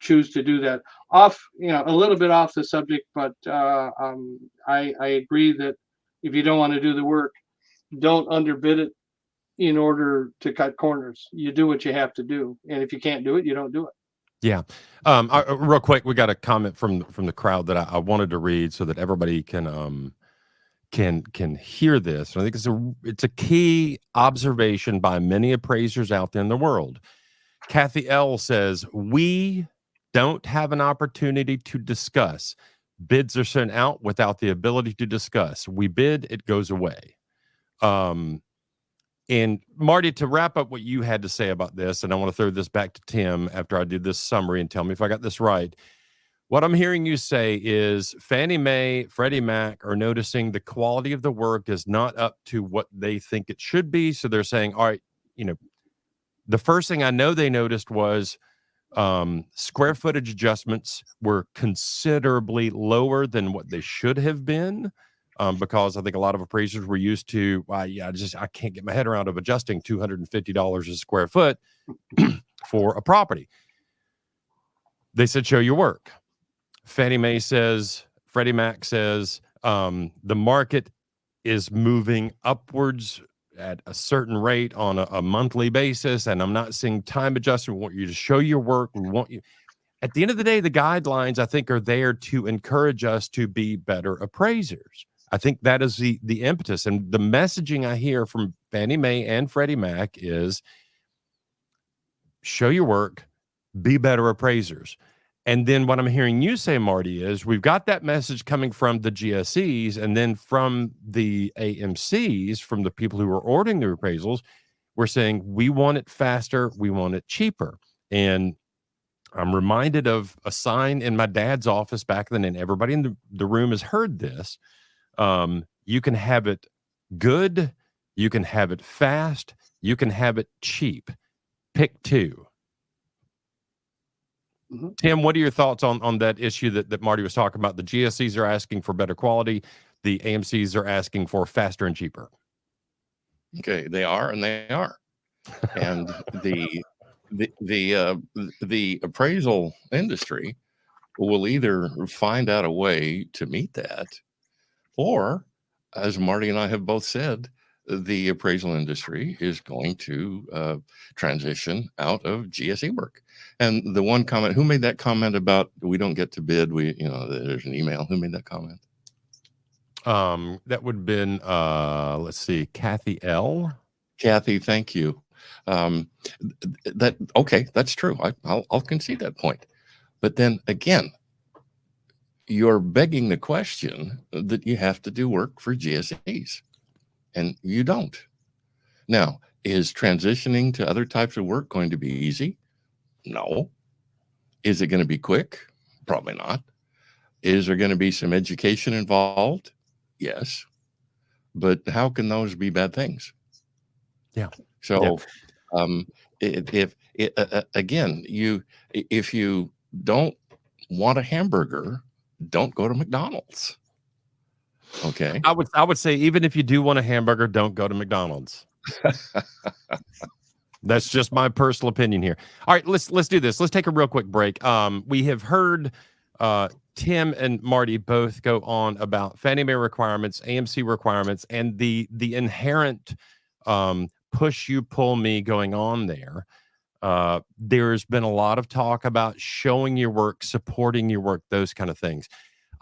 [SPEAKER 3] choose to do that. Off, a little bit off the subject, but I agree that if you don't want to do the work, don't underbid it in order to cut corners. You do what you have to do, and if you can't do it, you don't do it.
[SPEAKER 1] Yeah. Real quick, we got a comment from the crowd that I wanted to read so that everybody can hear this. And I think it's a key observation by many appraisers out there in the world. Kathy L says, we don't have an opportunity to discuss. Bids are sent out without the ability to discuss. We bid, it goes away. And Marty, to wrap up what you had to say about this, and I want to throw this back to Tim after I do this summary and tell me if I got this right. What I'm hearing you say is Fannie Mae, Freddie Mac are noticing the quality of the work is not up to what they think it should be. So they're saying, all right, the first thing I know they noticed was square footage adjustments were considerably lower than what they should have been. Because I think a lot of appraisers were used to, I can't get my head around of adjusting $250 a square foot for a property. They said, show your work. Fannie Mae says, Freddie Mac says, the market is moving upwards at a certain rate on a monthly basis, and I'm not seeing time adjustment. We want you to show your work. We want you. At the end of the day, the guidelines, I think, are there to encourage us to be better appraisers. I think that is the impetus. And the messaging I hear from Fannie Mae and Freddie Mac is show your work, be better appraisers. And then what I'm hearing you say, Marty, is we've got that message coming from the GSEs and then from the AMCs, from the people who are ordering the appraisals. We're saying we want it faster, we want it cheaper. And I'm reminded of a sign in my dad's office back then, and everybody in the room has heard this. You can have it good, you can have it fast, you can have it cheap. Pick two. Mm-hmm. Tim, what are your thoughts on that issue that Marty was talking about? The GSEs are asking for better quality, the AMCs are asking for faster and cheaper.
[SPEAKER 2] Okay, they are, and they are. And the appraisal industry will either find out a way to meet that, or, as Marty and I have both said, the appraisal industry is going to transition out of GSE work. And the one comment, who made that comment about we don't get to bid? There's an email. Who made that comment?
[SPEAKER 1] That would have been, let's see, Kathy L.
[SPEAKER 2] Kathy, thank you. That's true. I'll concede that point. But then again, you're begging the question that you have to do work for GSEs, and you don't. Now, is transitioning to other types of work going to be easy? No. Is it going to be quick? Probably not. Is there going to be some education involved? Yes. But how can those be bad things?
[SPEAKER 1] Yeah.
[SPEAKER 2] So, if you don't want a hamburger, don't go to McDonald's. Okay.
[SPEAKER 1] I would say even if you do want a hamburger, don't go to McDonald's. That's just my personal opinion here. All right, let's do this. Let's take a real quick break. We have heard Tim and Marty both go on about Fannie Mae requirements, AMC requirements, and the inherent push you pull me going on there. There's been a lot of talk about showing your work, supporting your work, those kind of things.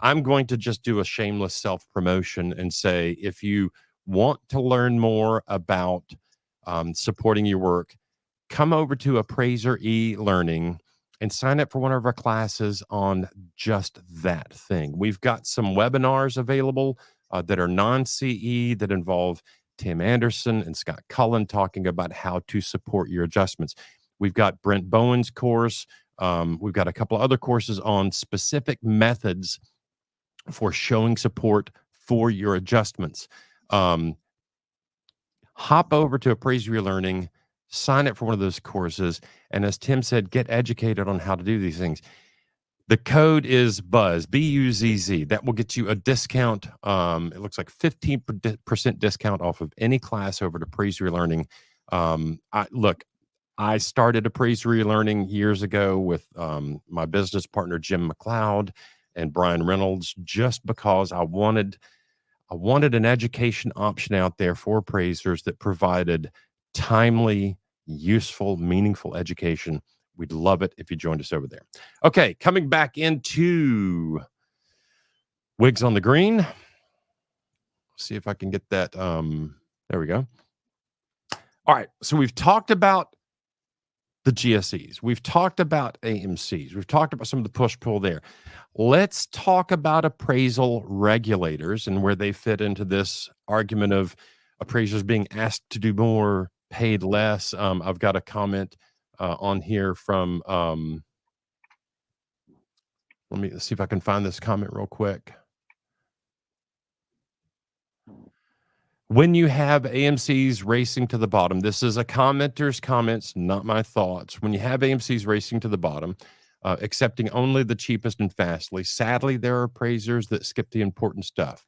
[SPEAKER 1] I'm going to just do a shameless self-promotion and say, if you want to learn more about supporting your work, come over to Appraiser eLearning and sign up for one of our classes on just that thing. We've got some webinars available that are non-CE that involve Tim Andersen and Scott Cullen talking about how to support your adjustments. We've got Brent Bowen's course. We've got a couple of other courses on specific methods for showing support for your adjustments. Hop over to Appraiser eLearning, sign up for one of those courses. And as Tim said, get educated on how to do these things. The code is BUZZ, BUZZ. That will get you a discount. It looks like 15% discount off of any class over to Appraiser eLearning. I started Appraiser eLearning years ago with my business partner, Jim McLeod and Brian Reynolds, just because I wanted an education option out there for appraisers that provided timely, useful, meaningful education. We'd love it if you joined us over there. Okay, coming back into Wigs on the Green. See if I can get that. There we go. All right, so we've talked about the GSEs. We've talked about AMCs. We've talked about some of the push-pull there. Let's talk about appraisal regulators and where they fit into this argument of appraisers being asked to do more, paid less. I've got a comment on here from, let's see if I can find this comment real quick. When you have AMCs racing to the bottom, this is a commenter's comments, not my thoughts. When you have AMCs racing to the bottom, accepting only the cheapest and fastly, sadly, there are appraisers that skip the important stuff.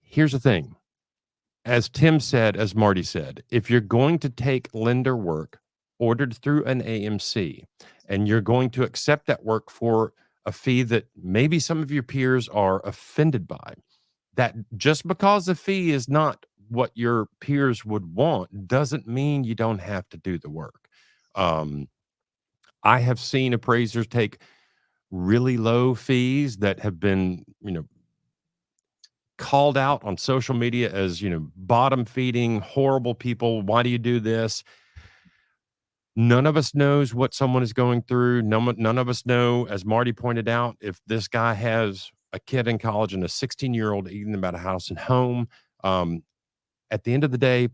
[SPEAKER 1] Here's the thing. As Tim said, as Marty said, if you're going to take lender work ordered through an AMC and you're going to accept that work for a fee that maybe some of your peers are offended by, that just because the fee is not what your peers would want doesn't mean you don't have to do the work. I have seen appraisers take really low fees that have been, called out on social media as, bottom feeding, horrible people. Why do you do this? None of us knows what someone is going through. None of us know, as Marty pointed out, if this guy has a kid in college and a 16-year-old eating about a house and home. At the end of the day,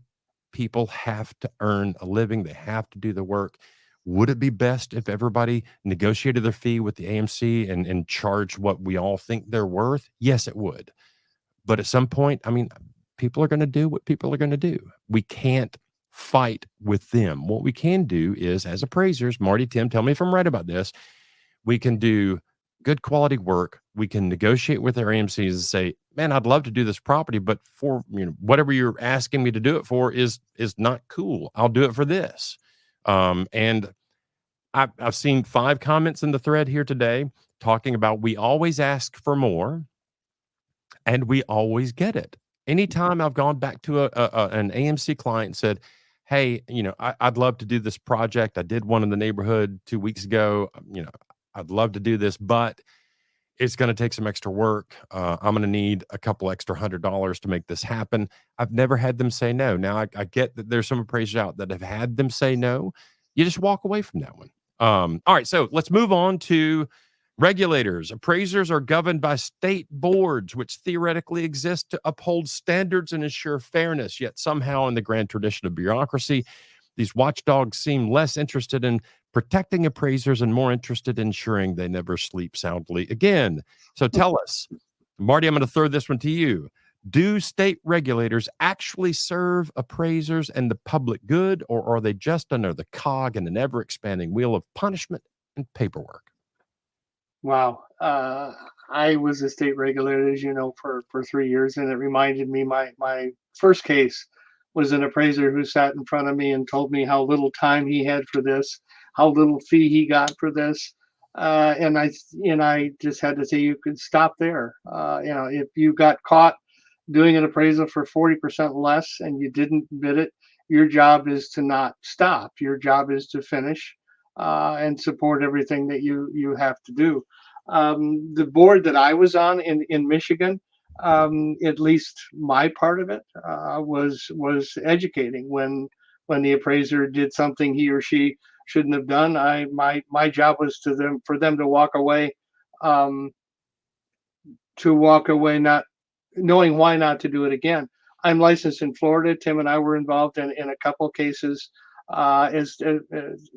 [SPEAKER 1] people have to earn a living. They have to do the work. Would it be best if everybody negotiated their fee with the AMC and charged what we all think they're worth? Yes, it would. But at some point, people are going to do what people are going to do. We can't fight with them. What we can do is, as appraisers, Marty, Tim, tell me if I'm right about this, we can do good quality work. We can negotiate with our AMCs and say, man, I'd love to do this property, but for whatever you're asking me to do it for is not cool. I'll do it for this. And I've seen 5 comments in the thread here today talking about we always ask for more and we always get it. Anytime I've gone back to an AMC client and said, hey, I'd love to do this project. I did one in the neighborhood 2 weeks ago. I'd love to do this, but it's going to take some extra work. I'm going to need a couple extra $100 to make this happen. I've never had them say no. Now, I get that there's some appraisers out that have had them say no. You just walk away from that one. All right, so let's move on to regulators. Appraisers are governed by state boards, which theoretically exist to uphold standards and ensure fairness, yet somehow in the grand tradition of bureaucracy, these watchdogs seem less interested in protecting appraisers and more interested in ensuring they never sleep soundly again. So tell us, Marty, I'm going to throw this one to you. Do state regulators actually serve appraisers and the public good, or are they just another cog in an ever-expanding wheel of punishment and paperwork?
[SPEAKER 3] Wow. I was a state regulator, as you know, for 3 years, and it reminded me my first case was an appraiser who sat in front of me and told me how little time he had for this, how little fee he got for this. And I just had to say, you could stop there. If you got caught doing an appraisal for 40% less and you didn't bid it, your job is to not stop. Your job is to finish and support everything that you have to do. The board that I was on in Michigan, at least my part of it was educating. When the appraiser did something he or she shouldn't have done, my job was for them to walk away not knowing why not to do it again. I'm licensed in Florida. Tim and I were involved in a couple cases as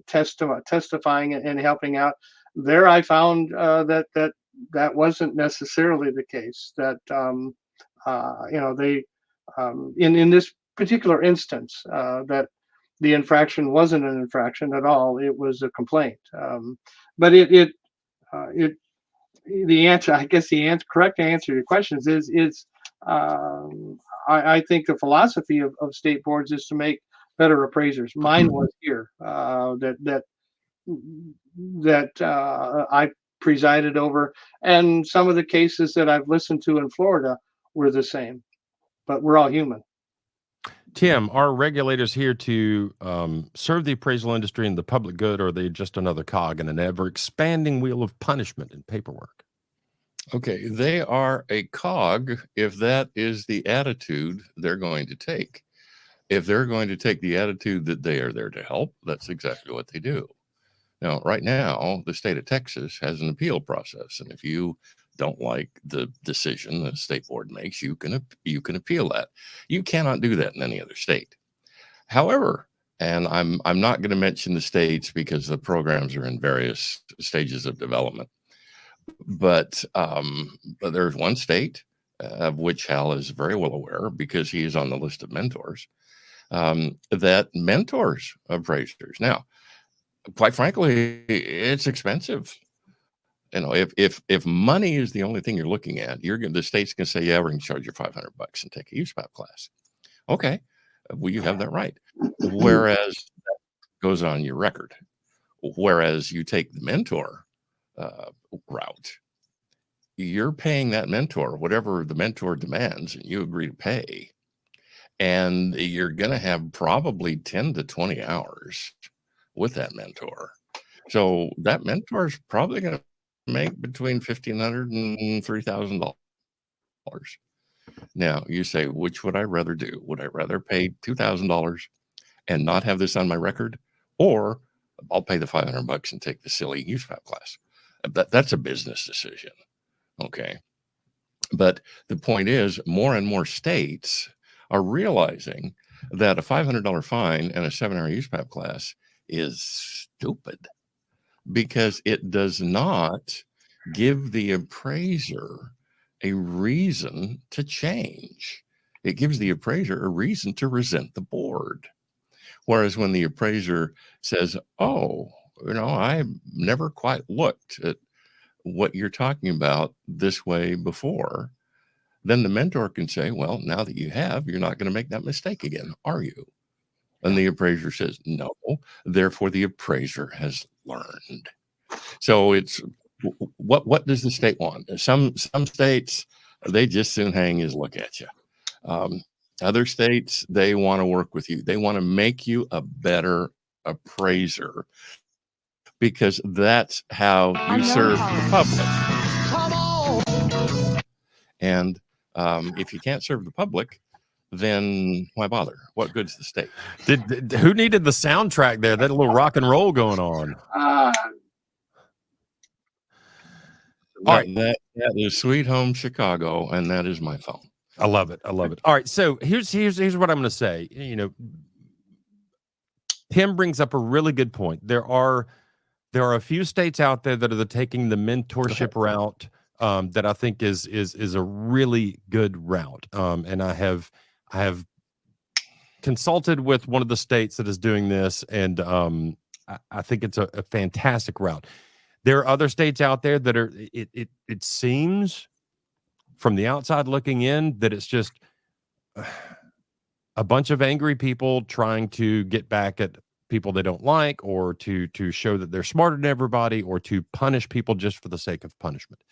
[SPEAKER 3] testifying and helping out. There, I found that wasn't necessarily the case. That they in this particular instance, that the infraction wasn't an infraction at all. It was a complaint. But the answer, I guess correct answer to your questions is I think the philosophy of state boards is to make better appraisers. Mine was here that I presided over, and some of the cases that I've listened to in Florida were the same, but we're all human.
[SPEAKER 1] Tim, are regulators here to serve the appraisal industry and the public good, or are they just another cog in an ever-expanding wheel of punishment and paperwork?
[SPEAKER 2] Okay, they are a cog if that is the attitude they're going to take. If they're going to take the attitude that they are there to help, that's exactly what they do. Now, right now, the state of Texas has an appeal process, and if you don't like the decision the state board makes, you can appeal that. You cannot do that in any other state. However, and I'm not going to mention the states because the programs are in various stages of development, but there's one state of which Hal is very well aware because he is on the list of mentors that mentors appraisers. Now, quite frankly, it's expensive. You know, if money is the only thing you're looking at, the state's going to say, yeah, we're going to charge you $500 and take a USPAP class. Okay, well, you have that right. Whereas that goes on your record. Whereas you take the mentor route, you're paying that mentor whatever the mentor demands, and you agree to pay. And you're going to have probably 10 to 20 hours with that mentor. So that mentor is probably going to make between $1,500 and $3,000. Now you say, which would I rather do? Would I rather pay $2,000 and not have this on my record, or I'll pay the $500 and take the silly USPAP class? That's a business decision. Okay. But the point is, more and more states are realizing that a $500 fine and a 7-hour USPAP class is stupid, because it does not give the appraiser a reason to change. It gives the appraiser a reason to resent the board. Whereas when the appraiser says, oh, I never quite looked at what you're talking about this way before, then the mentor can say, well, now that you have, you're not going to make that mistake again, are you? And the appraiser says, no, therefore the appraiser has learned. So it's, what does the state want? Some states, they just soon hang his look at you. Other states, they want to work with you. They want to make you a better appraiser, because that's how you serve the public. Come on. And if you can't serve the public, then why bother? What good's the state?
[SPEAKER 1] Who needed the soundtrack there? That little rock and roll going on.
[SPEAKER 2] All right, that is Sweet Home Chicago, and that is my phone.
[SPEAKER 1] I love it. I love it. All right, so here's what I'm going to say. Tim brings up a really good point. There are a few states out there that are taking the mentorship route that I think is a really good route. And I have consulted with one of the states that is doing this, and I think it's a fantastic route. There are other states out there that are, it seems from the outside looking in that it's just a bunch of angry people trying to get back at people they don't like, or to show that they're smarter than everybody, or to punish people just for the sake of punishment.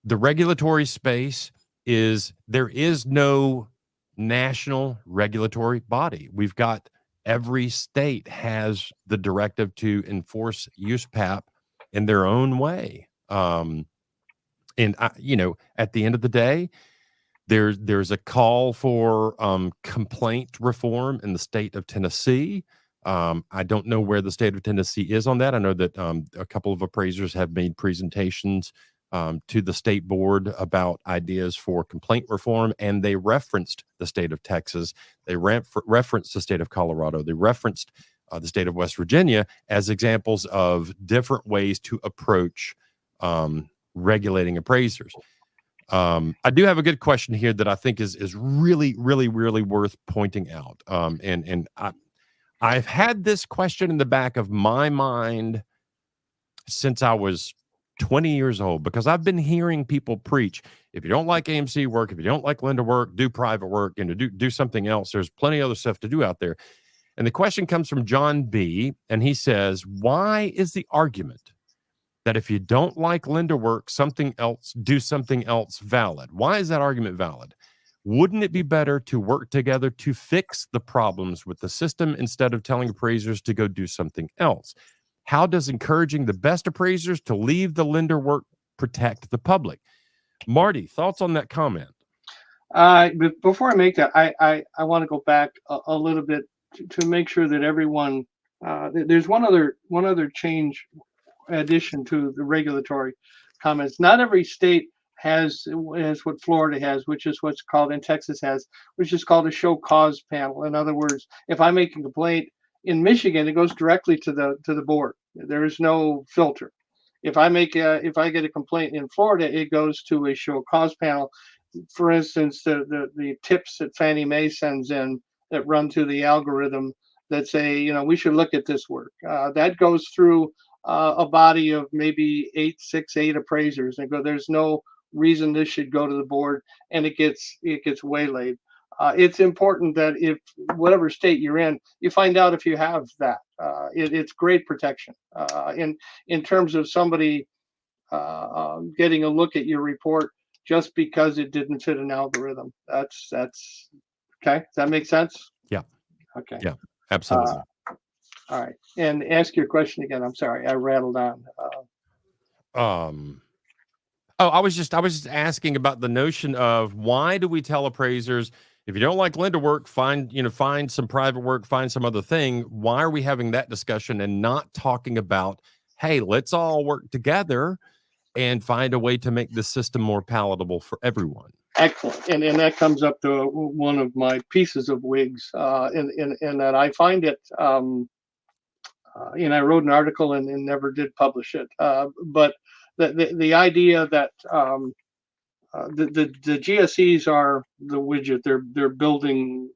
[SPEAKER 1] The regulatory space there is no national regulatory body. We've got, every state has the directive to enforce USPAP in their own way. And at the end of the day, there's a call for complaint reform in the state of Tennessee. I don't know where the state of Tennessee is on that. I know that a couple of appraisers have made presentations to the state board about ideas for complaint reform, and they referenced the state of Texas. They referenced the state of Colorado. They referenced the state of West Virginia as examples of different ways to approach regulating appraisers. I do have a good question here that I think is really, really, really worth pointing out. And I've had this question in the back of my mind since I was 20 years old, because I've been hearing people preach, if you don't like AMC work, if you don't like lender work, do private work, and do something else. There's plenty of other stuff to do out there. And the question comes from John B., and he says, why is the argument that if you don't like lender work, do something else valid? Why is that argument valid? Wouldn't it be better to work together to fix the problems with the system instead of telling appraisers to go do something else? How does encouraging the best appraisers to leave the lender work protect the public? Marty, thoughts on that comment?
[SPEAKER 3] But before I make that, I want to go back a little bit to make sure that everyone, there's one other change addition to the regulatory comments. Not every state has what Florida has, which is what's called, and Texas has, which is called a show cause panel. In other words, if I make a complaint in Michigan, it goes directly to the board. There is no filter. If I get a complaint in Florida, it goes to a show cause panel. For instance, the tips that Fannie Mae sends in that run through the algorithm that say, we should look at this work. That goes through a body of maybe 8 appraisers, and there's no reason this should go to the board, and it gets waylaid. It's important that if whatever state you're in, you find out if you have that. It's great protection. In terms of somebody getting a look at your report just because it didn't fit an algorithm. That's okay. Does that make sense?
[SPEAKER 1] Yeah.
[SPEAKER 3] Okay.
[SPEAKER 1] Yeah, absolutely.
[SPEAKER 3] All right. And ask your question again. I'm sorry, I rattled on.
[SPEAKER 1] I was just asking about the notion of, why do we tell appraisers, if you don't like lender work, find some private work, find some other thing? Why are we having that discussion and not talking about, hey, let's all work together and find a way to make the system more palatable for everyone?
[SPEAKER 3] Excellent. And that comes up to one of my pieces of Wigs, in that I find it, and I wrote an article and never did publish it. But the idea that the GSEs are the widget, they're building,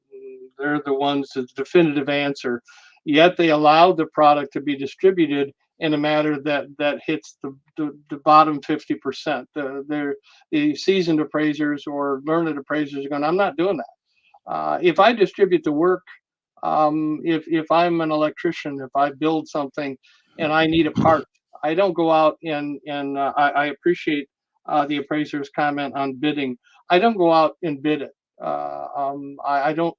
[SPEAKER 3] they're the ones, the definitive answer, yet they allow the product to be distributed in a manner that hits the bottom 50%. The seasoned appraisers or learned appraisers are going, I'm not doing that. If I distribute the work, if I'm an electrician, if I build something and I need a part, I don't go out and I appreciate the appraiser's comment on bidding. I don't go out and bid it. I don't.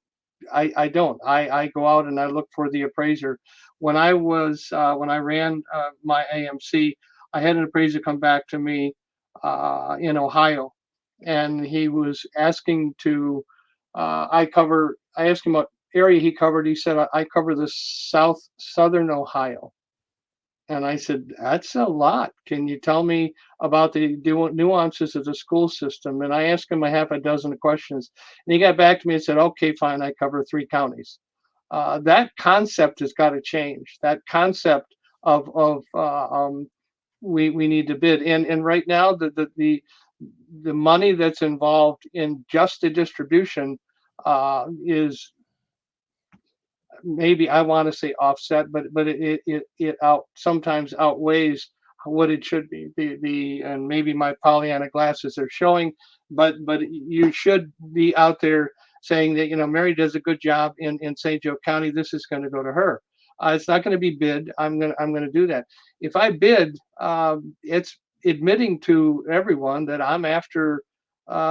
[SPEAKER 3] I go out and I look for the appraiser. When I ran my AMC, I had an appraiser come back to me in Ohio, and he was asking to I asked him what area he covered. He said, I cover the southern Ohio. And I said, that's a lot. Can you tell me about the nuances of the school system? And I asked him a half a dozen questions. And he got back to me and said, okay, fine, I cover 3 counties. That concept has got to change. That concept of we need to bid. And right now, the money that's involved in just the distribution is, maybe I want to say offset, but it sometimes outweighs what it should be. And maybe my Pollyanna glasses are showing, but you should be out there saying that Mary does a good job in St. Joe County. This is going to go to her. It's not going to be bid. I'm going to do that. If I bid, it's admitting to everyone that I'm after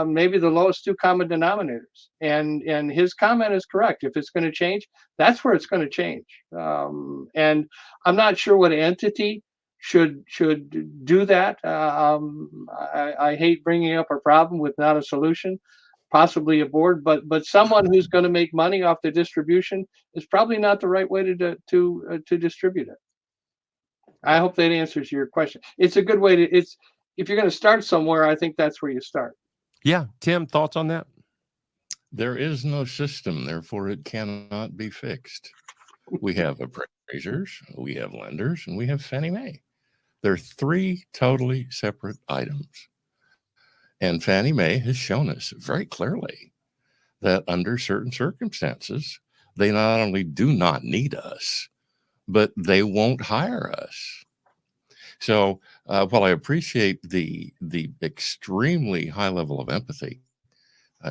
[SPEAKER 3] maybe the lowest 2 common denominators. And his comment is correct. If it's going to change, that's where it's going to change. And I'm not sure what entity should do that. I hate bringing up a problem with not a solution, possibly a board, but someone who's going to make money off the distribution is probably not the right way to distribute it. I hope that answers your question. It's a good way to, if you're going to start somewhere, I think that's where you start.
[SPEAKER 1] Yeah. Tim, thoughts on that?
[SPEAKER 2] There is no system, therefore it cannot be fixed. We have appraisers, we have lenders, and we have Fannie Mae. They're 3 totally separate items. And Fannie Mae has shown us very clearly that under certain circumstances, They not only do not need us, but they won't hire us. So while I appreciate the extremely high level of empathy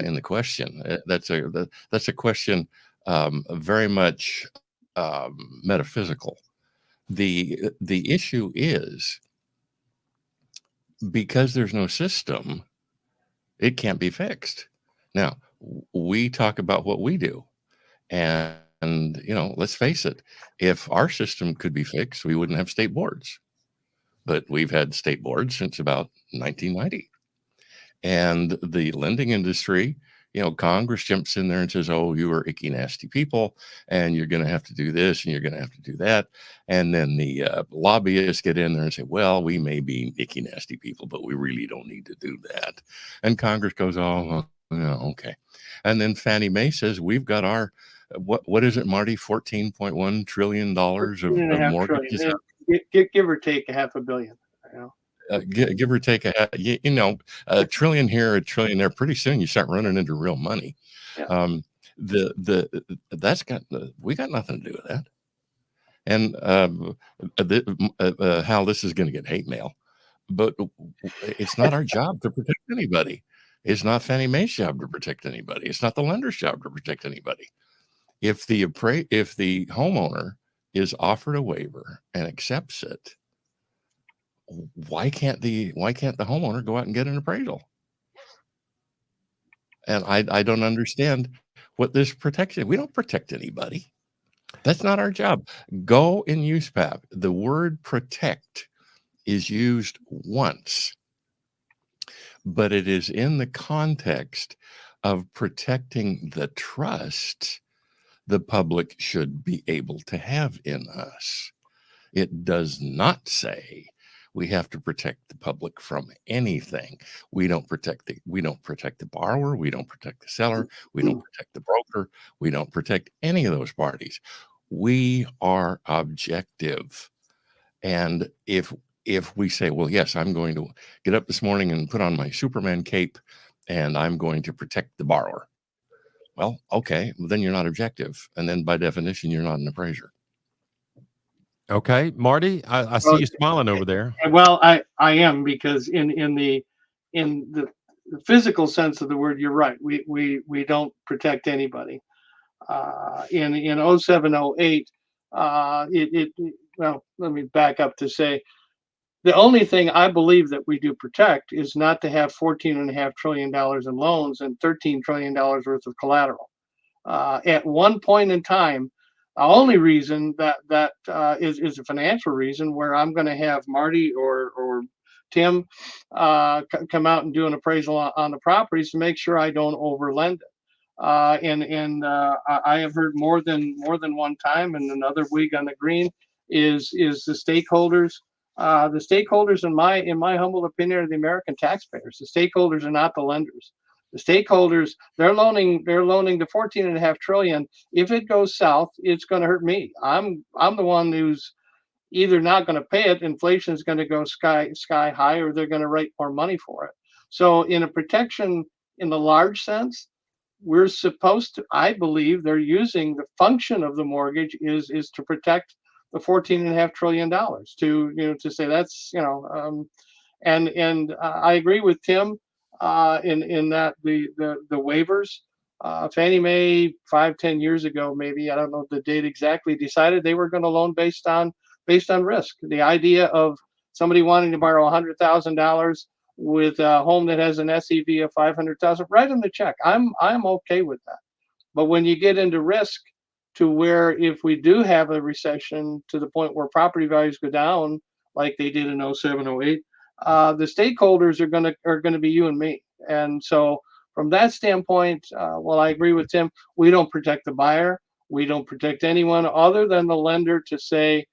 [SPEAKER 2] in the question, that's a question very much metaphysical. The issue is, because there's no system, it can't be fixed. Now, we talk about what we do, and let's face it, if our system could be fixed, we wouldn't have state boards. But we've had state boards since about 1990. And the lending industry, Congress jumps in there and says, oh, you are icky, nasty people, and you're going to have to do this, and you're going to have to do that. And then the lobbyists get in there and say, well, we may be icky, nasty people, but we really don't need to do that. And Congress goes, oh, well, okay. And then Fannie Mae says, we've got our, what is it, Marty, $14.1 trillion of mortgages.
[SPEAKER 3] Give or take $500 million.
[SPEAKER 2] Give or take a trillion here, a trillion there. Pretty soon you start running into real money.
[SPEAKER 3] Yeah.
[SPEAKER 2] We got nothing to do with that. And Hal, this is going to get hate mail, but it's not our job to protect anybody. It's not Fannie Mae's job to protect anybody. It's not the lender's job to protect anybody. If the homeowner is offered a waiver and accepts it, why can't the homeowner go out and get an appraisal? And I don't understand what this protection. We don't protect anybody. That's not our job. Go in USPAP. The word protect is used once, but it is in the context of protecting the trust the public should be able to have in us. It does not say we have to protect the public from anything. We don't protect the borrower. We don't protect the seller. We don't protect the broker. We don't protect any of those parties. We are objective. And if we say, well, yes, I'm going to get up this morning and put on my Superman cape and I'm going to protect the borrower. Well, okay, then you're not objective. And then by definition, you're not an appraiser.
[SPEAKER 1] Okay, Marty, I see you smiling over there.
[SPEAKER 3] Well, I am, because in the physical sense of the word, you're right. We don't protect anybody. In 07, 08, well, let me back up to say, the only thing I believe that we do protect is not to have $14.5 trillion in loans and $13 trillion worth of collateral. At one point in time, the only reason that is a financial reason, where I'm going to have Marty or Tim come out and do an appraisal on the properties to make sure I don't overlend it. I have heard more than one time, and another wig on the green is the stakeholders. The stakeholders, in my humble opinion, are the American taxpayers. The stakeholders are not the lenders. The stakeholders, they're loaning the $14.5 trillion. If it goes south, it's going to hurt me. I'm the one who's either not going to pay it. Inflation is going to go sky high, or they're going to write more money for it. So in a protection in the large sense, we're supposed to, I believe they're using the function of the mortgage is to protect the $14.5 trillion, to say that's, and I agree with Tim in that the waivers, Fannie Mae 5-10 years ago, maybe, I don't know the date exactly, decided they were going to loan based on risk. The idea of somebody wanting to borrow $100,000 with a home that has an SEV of 500,000, write them the check. I'm okay with that. But when you get into risk, to where if we do have a recession to the point where property values go down like they did in 07, 08, the stakeholders are gonna be you and me. And so from that standpoint, well, I agree with Tim. We don't protect the buyer. We don't protect anyone other than the lender to say,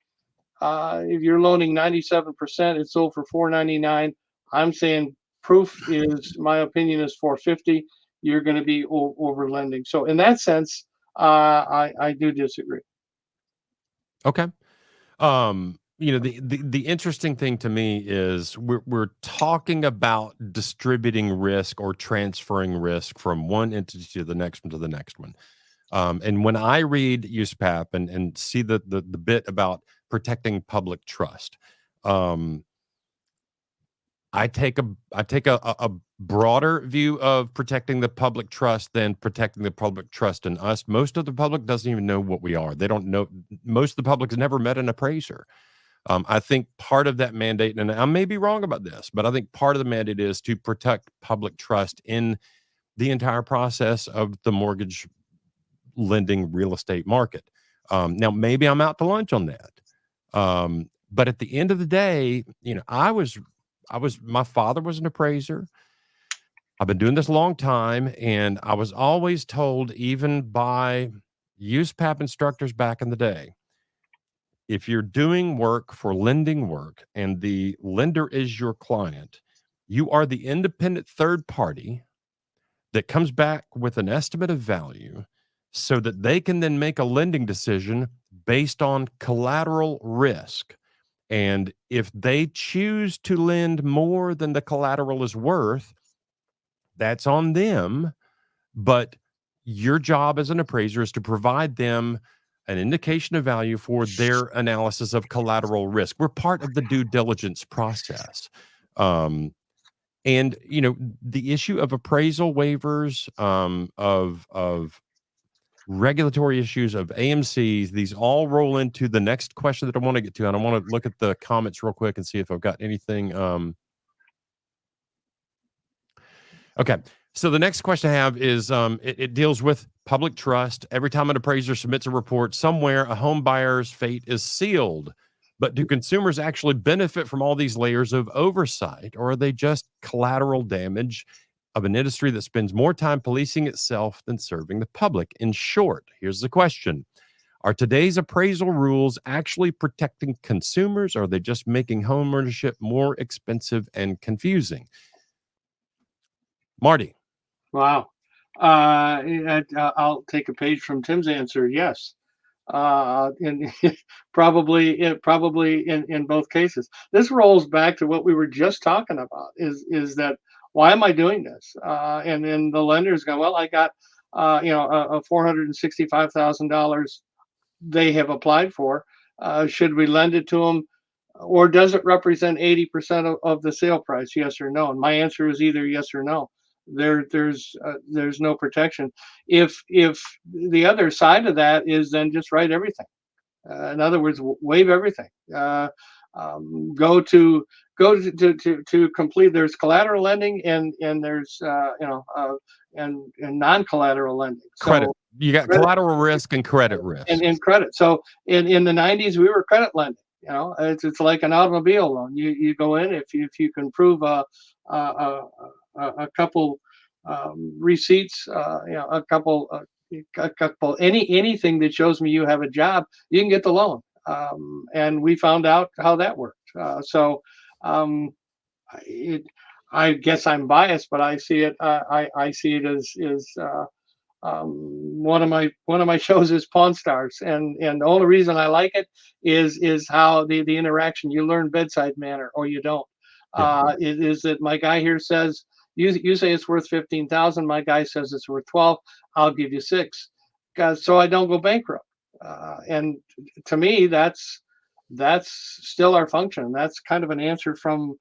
[SPEAKER 3] if you're loaning 97%, it's sold for $499. I'm saying proof is, my opinion is $450. You're going to be over lending. So in that sense, I do disagree.
[SPEAKER 1] Okay. The interesting thing to me is we're talking about distributing risk or transferring risk from one entity to the next one to the next one. And when I read USPAP and see the bit about protecting public trust, I take a broader view of protecting the public trust than protecting the public trust in us. Most of the public doesn't even know what we are. They don't know. Most of the public has never met an appraiser. I think part of that mandate, and I may be wrong about this, but I think part of the mandate is to protect public trust in the entire process of the mortgage lending real estate market. Now, maybe I'm out to lunch on that. But at the end of the day, my father was an appraiser. I've been doing this a long time, and I was always told, even by USPAP instructors back in the day, if you're doing work for lending work and the lender is your client, you are the independent third party that comes back with an estimate of value so that they can then make a lending decision based on collateral risk. And if they choose to lend more than the collateral is worth, that's on them. But your job as an appraiser is to provide them an indication of value for their analysis of collateral risk. We're part of the due diligence process. And, the issue of appraisal waivers, of regulatory issues, of AMCs, these all roll into the next question that I want to get to. And I want to look at the comments real quick and see if I've got anything. Okay. So the next question I have is, it deals with public trust. Every time an appraiser submits a report, somewhere a home buyer's fate is sealed. But do consumers actually benefit from all these layers of oversight, or are they just collateral damage of an industry that spends more time policing itself than serving the public? In short, here's the question. Are today's appraisal rules actually protecting consumers, or are they just making home ownership more expensive and confusing? Marty.
[SPEAKER 3] Wow. I'll take a page from Tim's answer. Yes. And probably in both cases. This rolls back to what we were just talking about, is that, why am I doing this? And then the lenders go, well, I got a $465,000 they have applied for. Should we lend it to them? Or does it represent 80% of the sale price? Yes or no? And my answer is either yes or no. There's no protection. If the other side of that is, then just write everything. In other words, waive everything. Go to complete. There's collateral lending and there's and non-collateral lending. So
[SPEAKER 1] credit. You got credit, collateral risk and credit risk.
[SPEAKER 3] And credit. So in the 90s, we were credit lending. It's like an automobile loan. You go in if you can prove a couple receipts, a couple anything that shows me you have a job, you can get the loan. And we found out how that worked. I guess I'm biased, but I see it. I see it as one of my shows is Pawn Stars, and the only reason I like it is how the interaction. You learn bedside manner, or you don't. It is that my guy here says, you say it's worth 15,000. My guy says it's worth 12. I'll give you 6, so I don't go bankrupt. And to me, that's still our function. That's kind of an answer from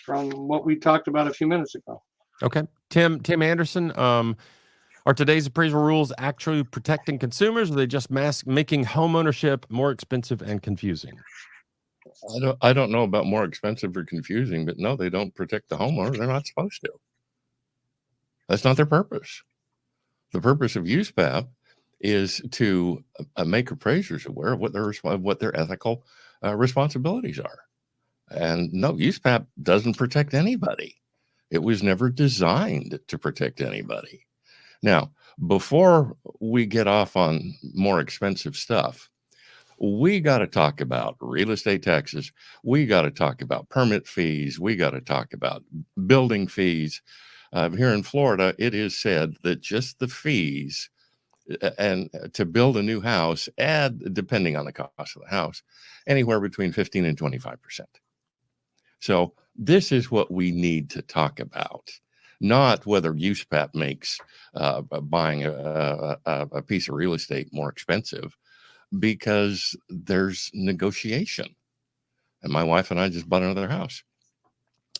[SPEAKER 3] what we talked about a few minutes ago.
[SPEAKER 1] Okay, Tim Andersen. Are today's appraisal rules actually protecting consumers, or are they just making home ownership more expensive and confusing?
[SPEAKER 2] I don't know about more expensive or confusing, but no, they don't protect the homeowner. They're not supposed to. That's not their purpose. The purpose of USPAP is to make appraisers aware of what their ethical responsibilities are. And no, USPAP doesn't protect anybody. It was never designed to protect anybody. Now, before we get off on more expensive stuff, we got to talk about real estate taxes. We got to talk about permit fees. We got to talk about building fees. Here in Florida, it is said that just the fees and to build a new house add, depending on the cost of the house, anywhere between 15 and 25%. So this is what we need to talk about. not whether USPAP makes buying a piece of real estate more expensive, because there's negotiation. And my wife and I just bought another house,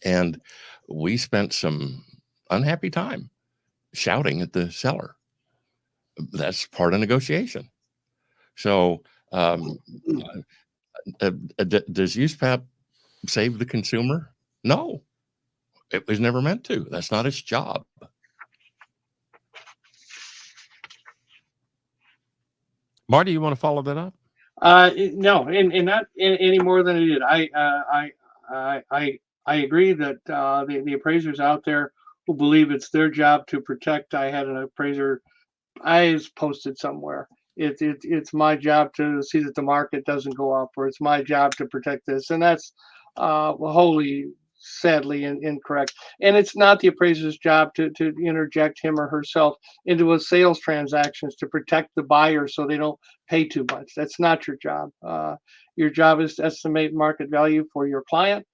[SPEAKER 2] and we spent some unhappy time shouting at the seller. That's part of negotiation. So does USPAP save the consumer? No, it was never meant to. That's not its job.
[SPEAKER 1] Marty, you want to follow that up?
[SPEAKER 3] No, and not any more than it did. I agree that the appraisers out there who believe it's their job to protect. I had an appraiser I posted somewhere. It's my job to see that the market doesn't go up, or it's my job to protect this, and that's wholly, sadly, incorrect. And it's not the appraiser's job to interject him or herself into a sales transactions to protect the buyer so they don't pay too much. That's not your job. Your job is to estimate market value for your client.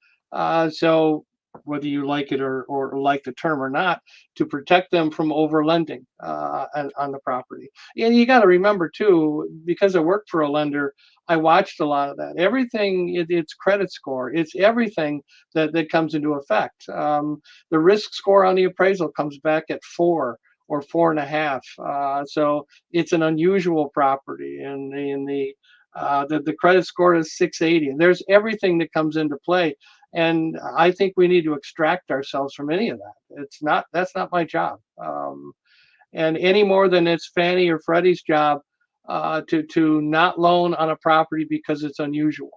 [SPEAKER 3] So whether you like it or like the term or not, to protect them from overlending on the property. And you got to remember too, because I worked for a lender, I watched a lot of that. Everything, it's credit score. It's everything that comes into effect. The risk score on the appraisal comes back at 4 or 4.5. So it's an unusual property, and the credit score is 680. And there's everything that comes into play. And I think we need to extract ourselves from any of that. That's not my job. And any more than it's Fannie or Freddie's job to not loan on a property because it's unusual.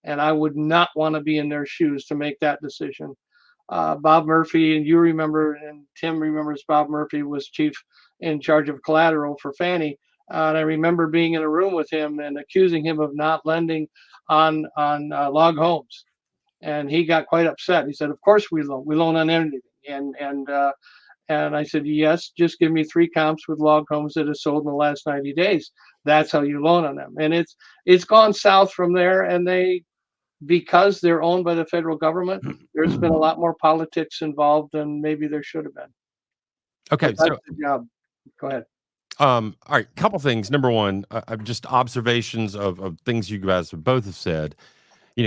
[SPEAKER 3] And I would not want to be in their shoes to make that decision. Bob Murphy, and you remember, and Tim remembers, Bob Murphy was chief in charge of collateral for Fannie. And I remember being in a room with him and accusing him of not lending on log homes. And he got quite upset. He said, "Of course we loan on anything." And I said, "Yes, just give me 3 comps with log homes that have sold in the last 90 days. That's how you loan on them." And it's gone south from there. And because they're owned by the federal government, there's been a lot more politics involved than maybe there should have been.
[SPEAKER 1] Okay,
[SPEAKER 3] so that's the job. Go ahead.
[SPEAKER 1] All right, couple things. Number one, just observations of things you guys both have said.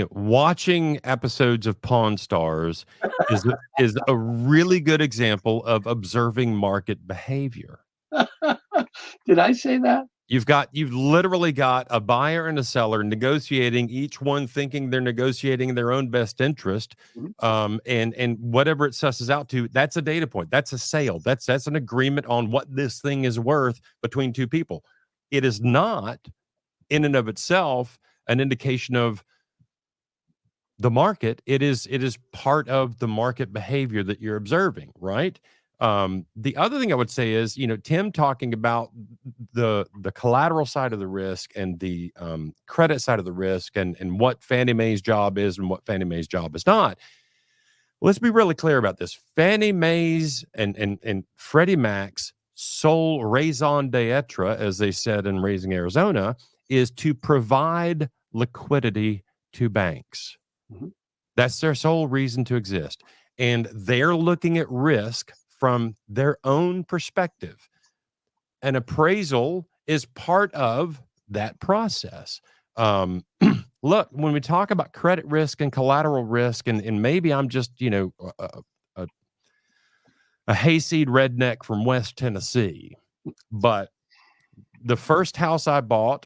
[SPEAKER 1] Watching episodes of Pawn Stars is a really good example of observing market behavior.
[SPEAKER 3] Did I say that?
[SPEAKER 1] You've literally got a buyer and a seller negotiating, each one thinking they're negotiating their own best interest. And whatever it susses out to, that's a data point. That's a sale. That's an agreement on what this thing is worth between two people. It is not in and of itself an indication of the market. It is part of the market behavior that you're observing, right? The other thing I would say is, Tim talking about the collateral side of the risk and the credit side of the risk, and what Fannie Mae's job is and what Fannie Mae's job is not. Let's be really clear about this. Fannie Mae's and Freddie Mac's sole raison d'etre, as they said in Raising Arizona, is to provide liquidity to banks. That's their sole reason to exist. And they're looking at risk from their own perspective. An appraisal is part of that process. Look, when we talk about credit risk and collateral risk, and maybe I'm just, a hayseed redneck from West Tennessee, but the first house I bought,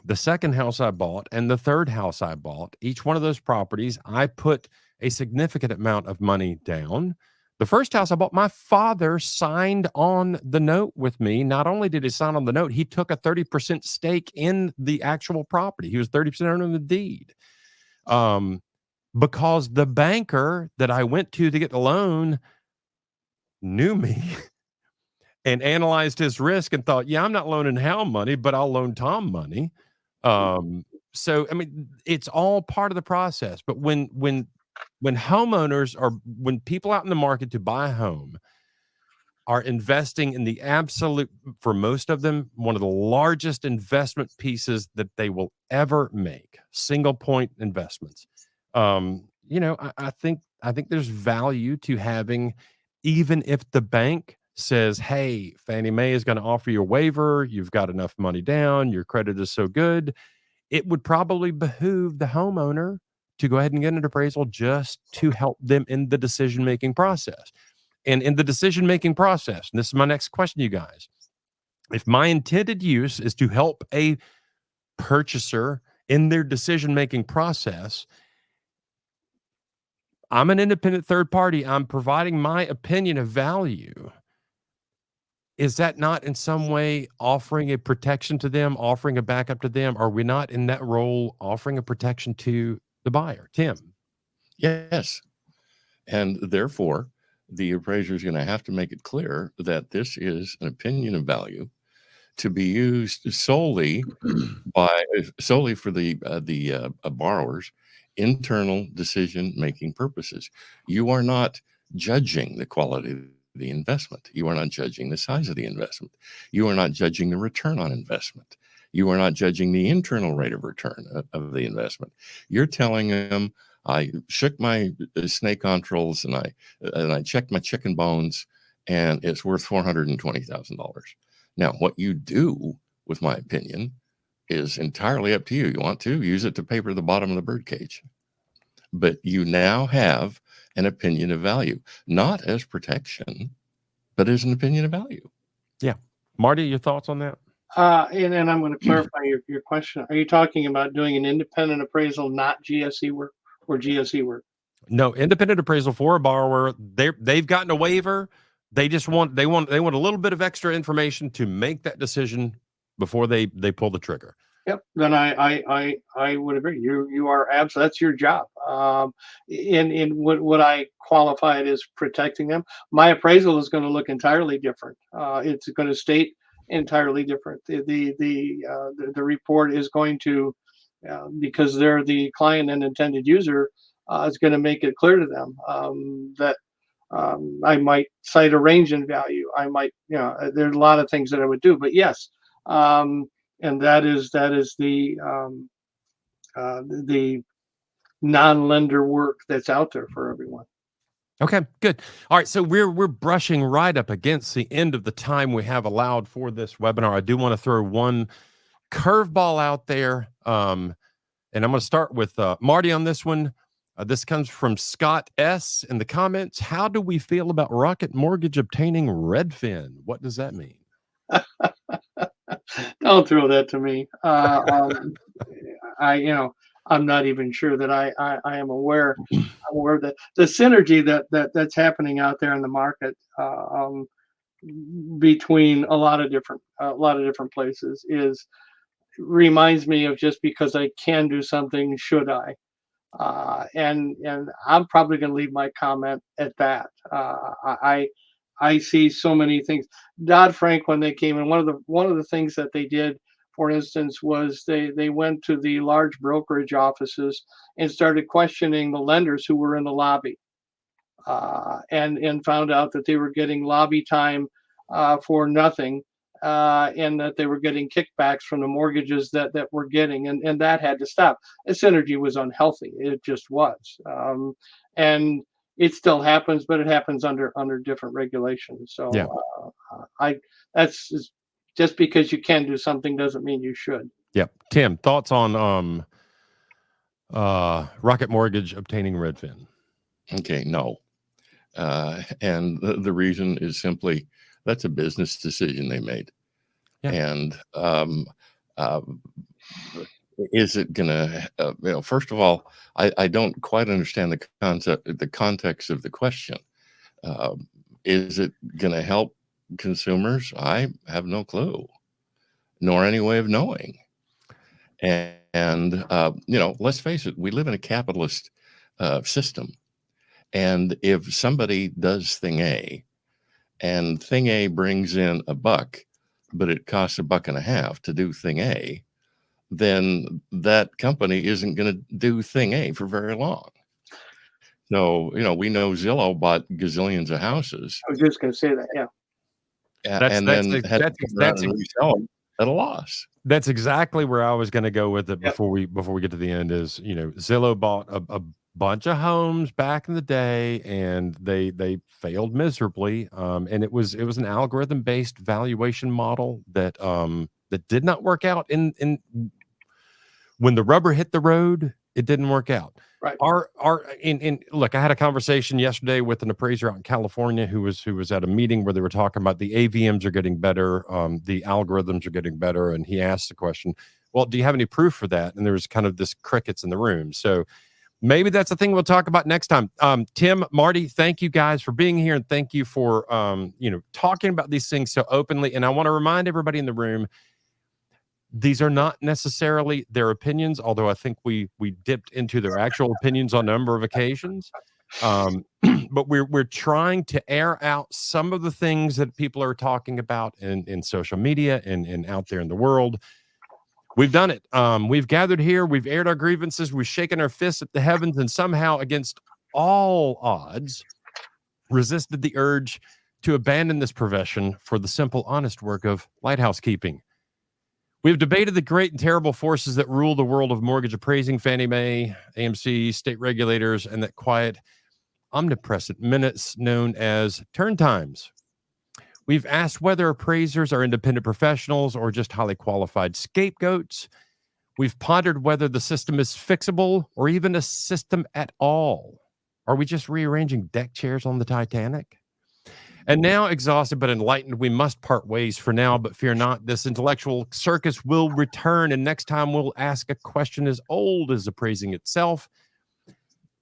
[SPEAKER 1] the second house I bought, and the third house I bought, each one of those properties, I put a significant amount of money down. The first house I bought, my father signed on the note with me. Not only did he sign on the note, he took a 30% stake in the actual property. He was 30% owner of the deed. Because the banker that I went to get the loan knew me and analyzed his risk and thought, yeah, I'm not loaning Hal money, but I'll loan Tom money. So, I mean, it's all part of the process. But when homeowners when people out in the market to buy a home are investing in the absolute, for most of them, one of the largest investment pieces that they will ever make, single point investments. I think there's value to having even if the bank says, hey, Fannie Mae is going to offer you a waiver, you've got enough money down, your credit is so good, it would probably behoove the homeowner to go ahead and get an appraisal just to help them in the decision-making process. And in the decision-making process, and this is my next question to you guys, if my intended use is to help a purchaser in their decision-making process, I'm an independent third party, I'm providing my opinion of value. Is that not in some way offering a protection to them, offering a backup to them? Are we not in that role offering a protection to the buyer? Tim?
[SPEAKER 2] Yes. And therefore, the appraiser is going to have to make it clear that this is an opinion of value to be used solely for the borrower's internal decision-making purposes. You are not judging the quality of the investment. You are not judging the size of the investment. You are not judging the return on investment. You are not judging the internal rate of return of the investment. You're telling them, I shook my snake entrails and I checked my chicken bones, and it's worth $420,000. Now, what you do with my opinion is entirely up to you. You want to use it to paper the bottom of the birdcage, but you now have an opinion of value, not as protection, but as an opinion of value.
[SPEAKER 1] Yeah. Marty, your thoughts on that?
[SPEAKER 3] And I'm going to clarify your question. Are you talking about doing an independent appraisal, not GSE work, or GSE work?
[SPEAKER 1] No, independent appraisal for a borrower. They've gotten a waiver. They want a little bit of extra information to make that decision before they pull the trigger.
[SPEAKER 3] Yep. Then I would agree. You are absolutely, that's your job. In what I qualify it as protecting them. My appraisal is going to look entirely different. It's going to state entirely different. The report is going to, because they're the client and intended user, is going to make it clear to them that I might cite a range in value. I might, there's a lot of things that I would do, but yes. And that is the non-lender work that's out there for everyone.
[SPEAKER 1] Okay, good. All right, so we're brushing right up against the end of the time we have allowed for this webinar. I do want to throw one curveball out there, and I'm going to start with Marty on this one. This comes from Scott S. in the comments. How do we feel about Rocket Mortgage obtaining Redfin? What does that mean?
[SPEAKER 3] Don't throw that to me. I'm not even sure that I am aware. I'm aware that the synergy that's happening out there in the market between a lot of different places reminds me of just because I can do something, should I? And I'm probably going to leave my comment at that. I see so many things. Dodd-Frank, when they came in, one of the things that they did, for instance, was they went to the large brokerage offices and started questioning the lenders who were in the lobby, and found out that they were getting lobby time for nothing, and that they were getting kickbacks from the mortgages that we're getting, and that had to stop. The synergy was unhealthy. It just was, and it still happens, but it happens under different regulations. So yeah. That's just because you can do something doesn't mean you should.
[SPEAKER 1] Yeah. Tim, thoughts on Rocket Mortgage obtaining Redfin?
[SPEAKER 2] Okay, no. And the reason is simply that's a business decision they made. Yeah. And is it going to, first of all, I don't quite understand the context of the question. Is it going to help consumers? I have no clue, nor any way of knowing. And let's face it, we live in a capitalist system. And if somebody does thing A and thing A brings in $1, but it costs $1.50 to do thing A, then that company isn't going to do thing A for very long. So, we know Zillow bought gazillions of houses.
[SPEAKER 3] I was just going to say that, yeah.
[SPEAKER 2] And then had to resell them at a loss.
[SPEAKER 1] That's exactly where I was going to go with it before we get to the end. Is Zillow bought a bunch of homes back in the day, and they failed miserably. And it was an algorithm based valuation model that that did not work out. In when the rubber hit the road, it didn't work out.
[SPEAKER 3] Right.
[SPEAKER 1] Look, I had a conversation yesterday with an appraiser out in California who was at a meeting where they were talking about the AVMs are getting better, the algorithms are getting better, and he asked the question, well, do you have any proof for that? And there was kind of this crickets in the room. So maybe that's the thing we'll talk about next time. Tim, Marty, thank you guys for being here, and thank you for talking about these things so openly. And I want to remind everybody in the room, these are not necessarily their opinions, although I think we dipped into their actual opinions on a number of occasions. But we're trying to air out some of the things that people are talking about in social media and out there in the world. We've done it. We've gathered here. We've aired our grievances. We've shaken our fists at the heavens, and somehow, against all odds, resisted the urge to abandon this profession for the simple, honest work of lighthouse keeping. We've debated the great and terrible forces that rule the world of mortgage appraising, Fannie Mae, AMC, state regulators, and that quiet, omnipresent minutes known as turn times. We've asked whether appraisers are independent professionals or just highly qualified scapegoats. We've pondered whether the system is fixable or even a system at all. Are we just rearranging deck chairs on the Titanic? And now, exhausted but enlightened, we must part ways for now, but fear not, this intellectual circus will return, and next time we'll ask a question as old as appraising itself.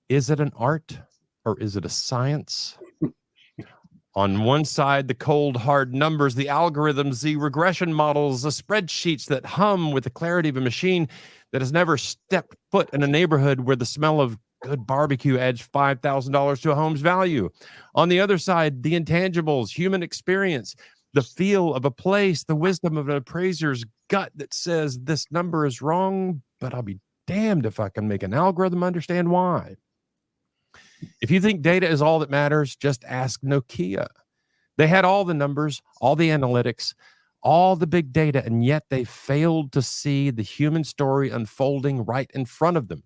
[SPEAKER 1] Is it an art or is it a science? On one side, the cold, hard numbers, the algorithms, the regression models, the spreadsheets that hum with the clarity of a machine that has never stepped foot in a neighborhood where the smell of good barbecue adds $5,000 to a home's value. On the other side, the intangibles, human experience, the feel of a place, the wisdom of an appraiser's gut that says this number is wrong, but I'll be damned if I can make an algorithm understand why. If you think data is all that matters, just ask Nokia. They had all the numbers, all the analytics, all the big data, and yet they failed to see the human story unfolding right in front of them.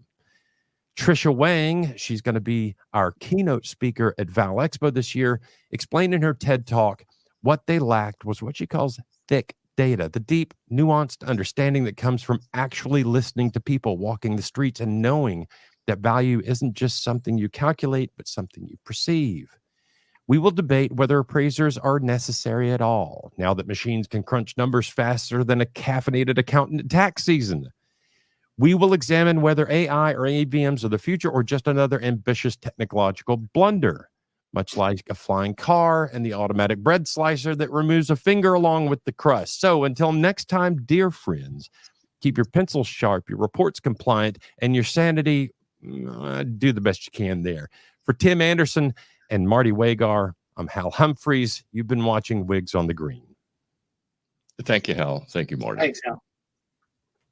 [SPEAKER 1] Trisha Wang, she's going to be our keynote speaker at Val Expo this year, explained in her TED Talk what they lacked was what she calls thick data, the deep, nuanced understanding that comes from actually listening to people walking the streets and knowing that value isn't just something you calculate, but something you perceive. We will debate whether appraisers are necessary at all, now that machines can crunch numbers faster than a caffeinated accountant at tax season. We will examine whether AI or AVMs are the future or just another ambitious technological blunder, much like a flying car and the automatic bread slicer that removes a finger along with the crust. So until next time, dear friends, keep your pencils sharp, your reports compliant, and your sanity, do the best you can there. For Tim Andersen and Marty Wagar, I'm Hal Humphreys. You've been watching Wigs on the Green.
[SPEAKER 2] Thank you, Hal. Thank you, Marty.
[SPEAKER 3] Thanks, Hal.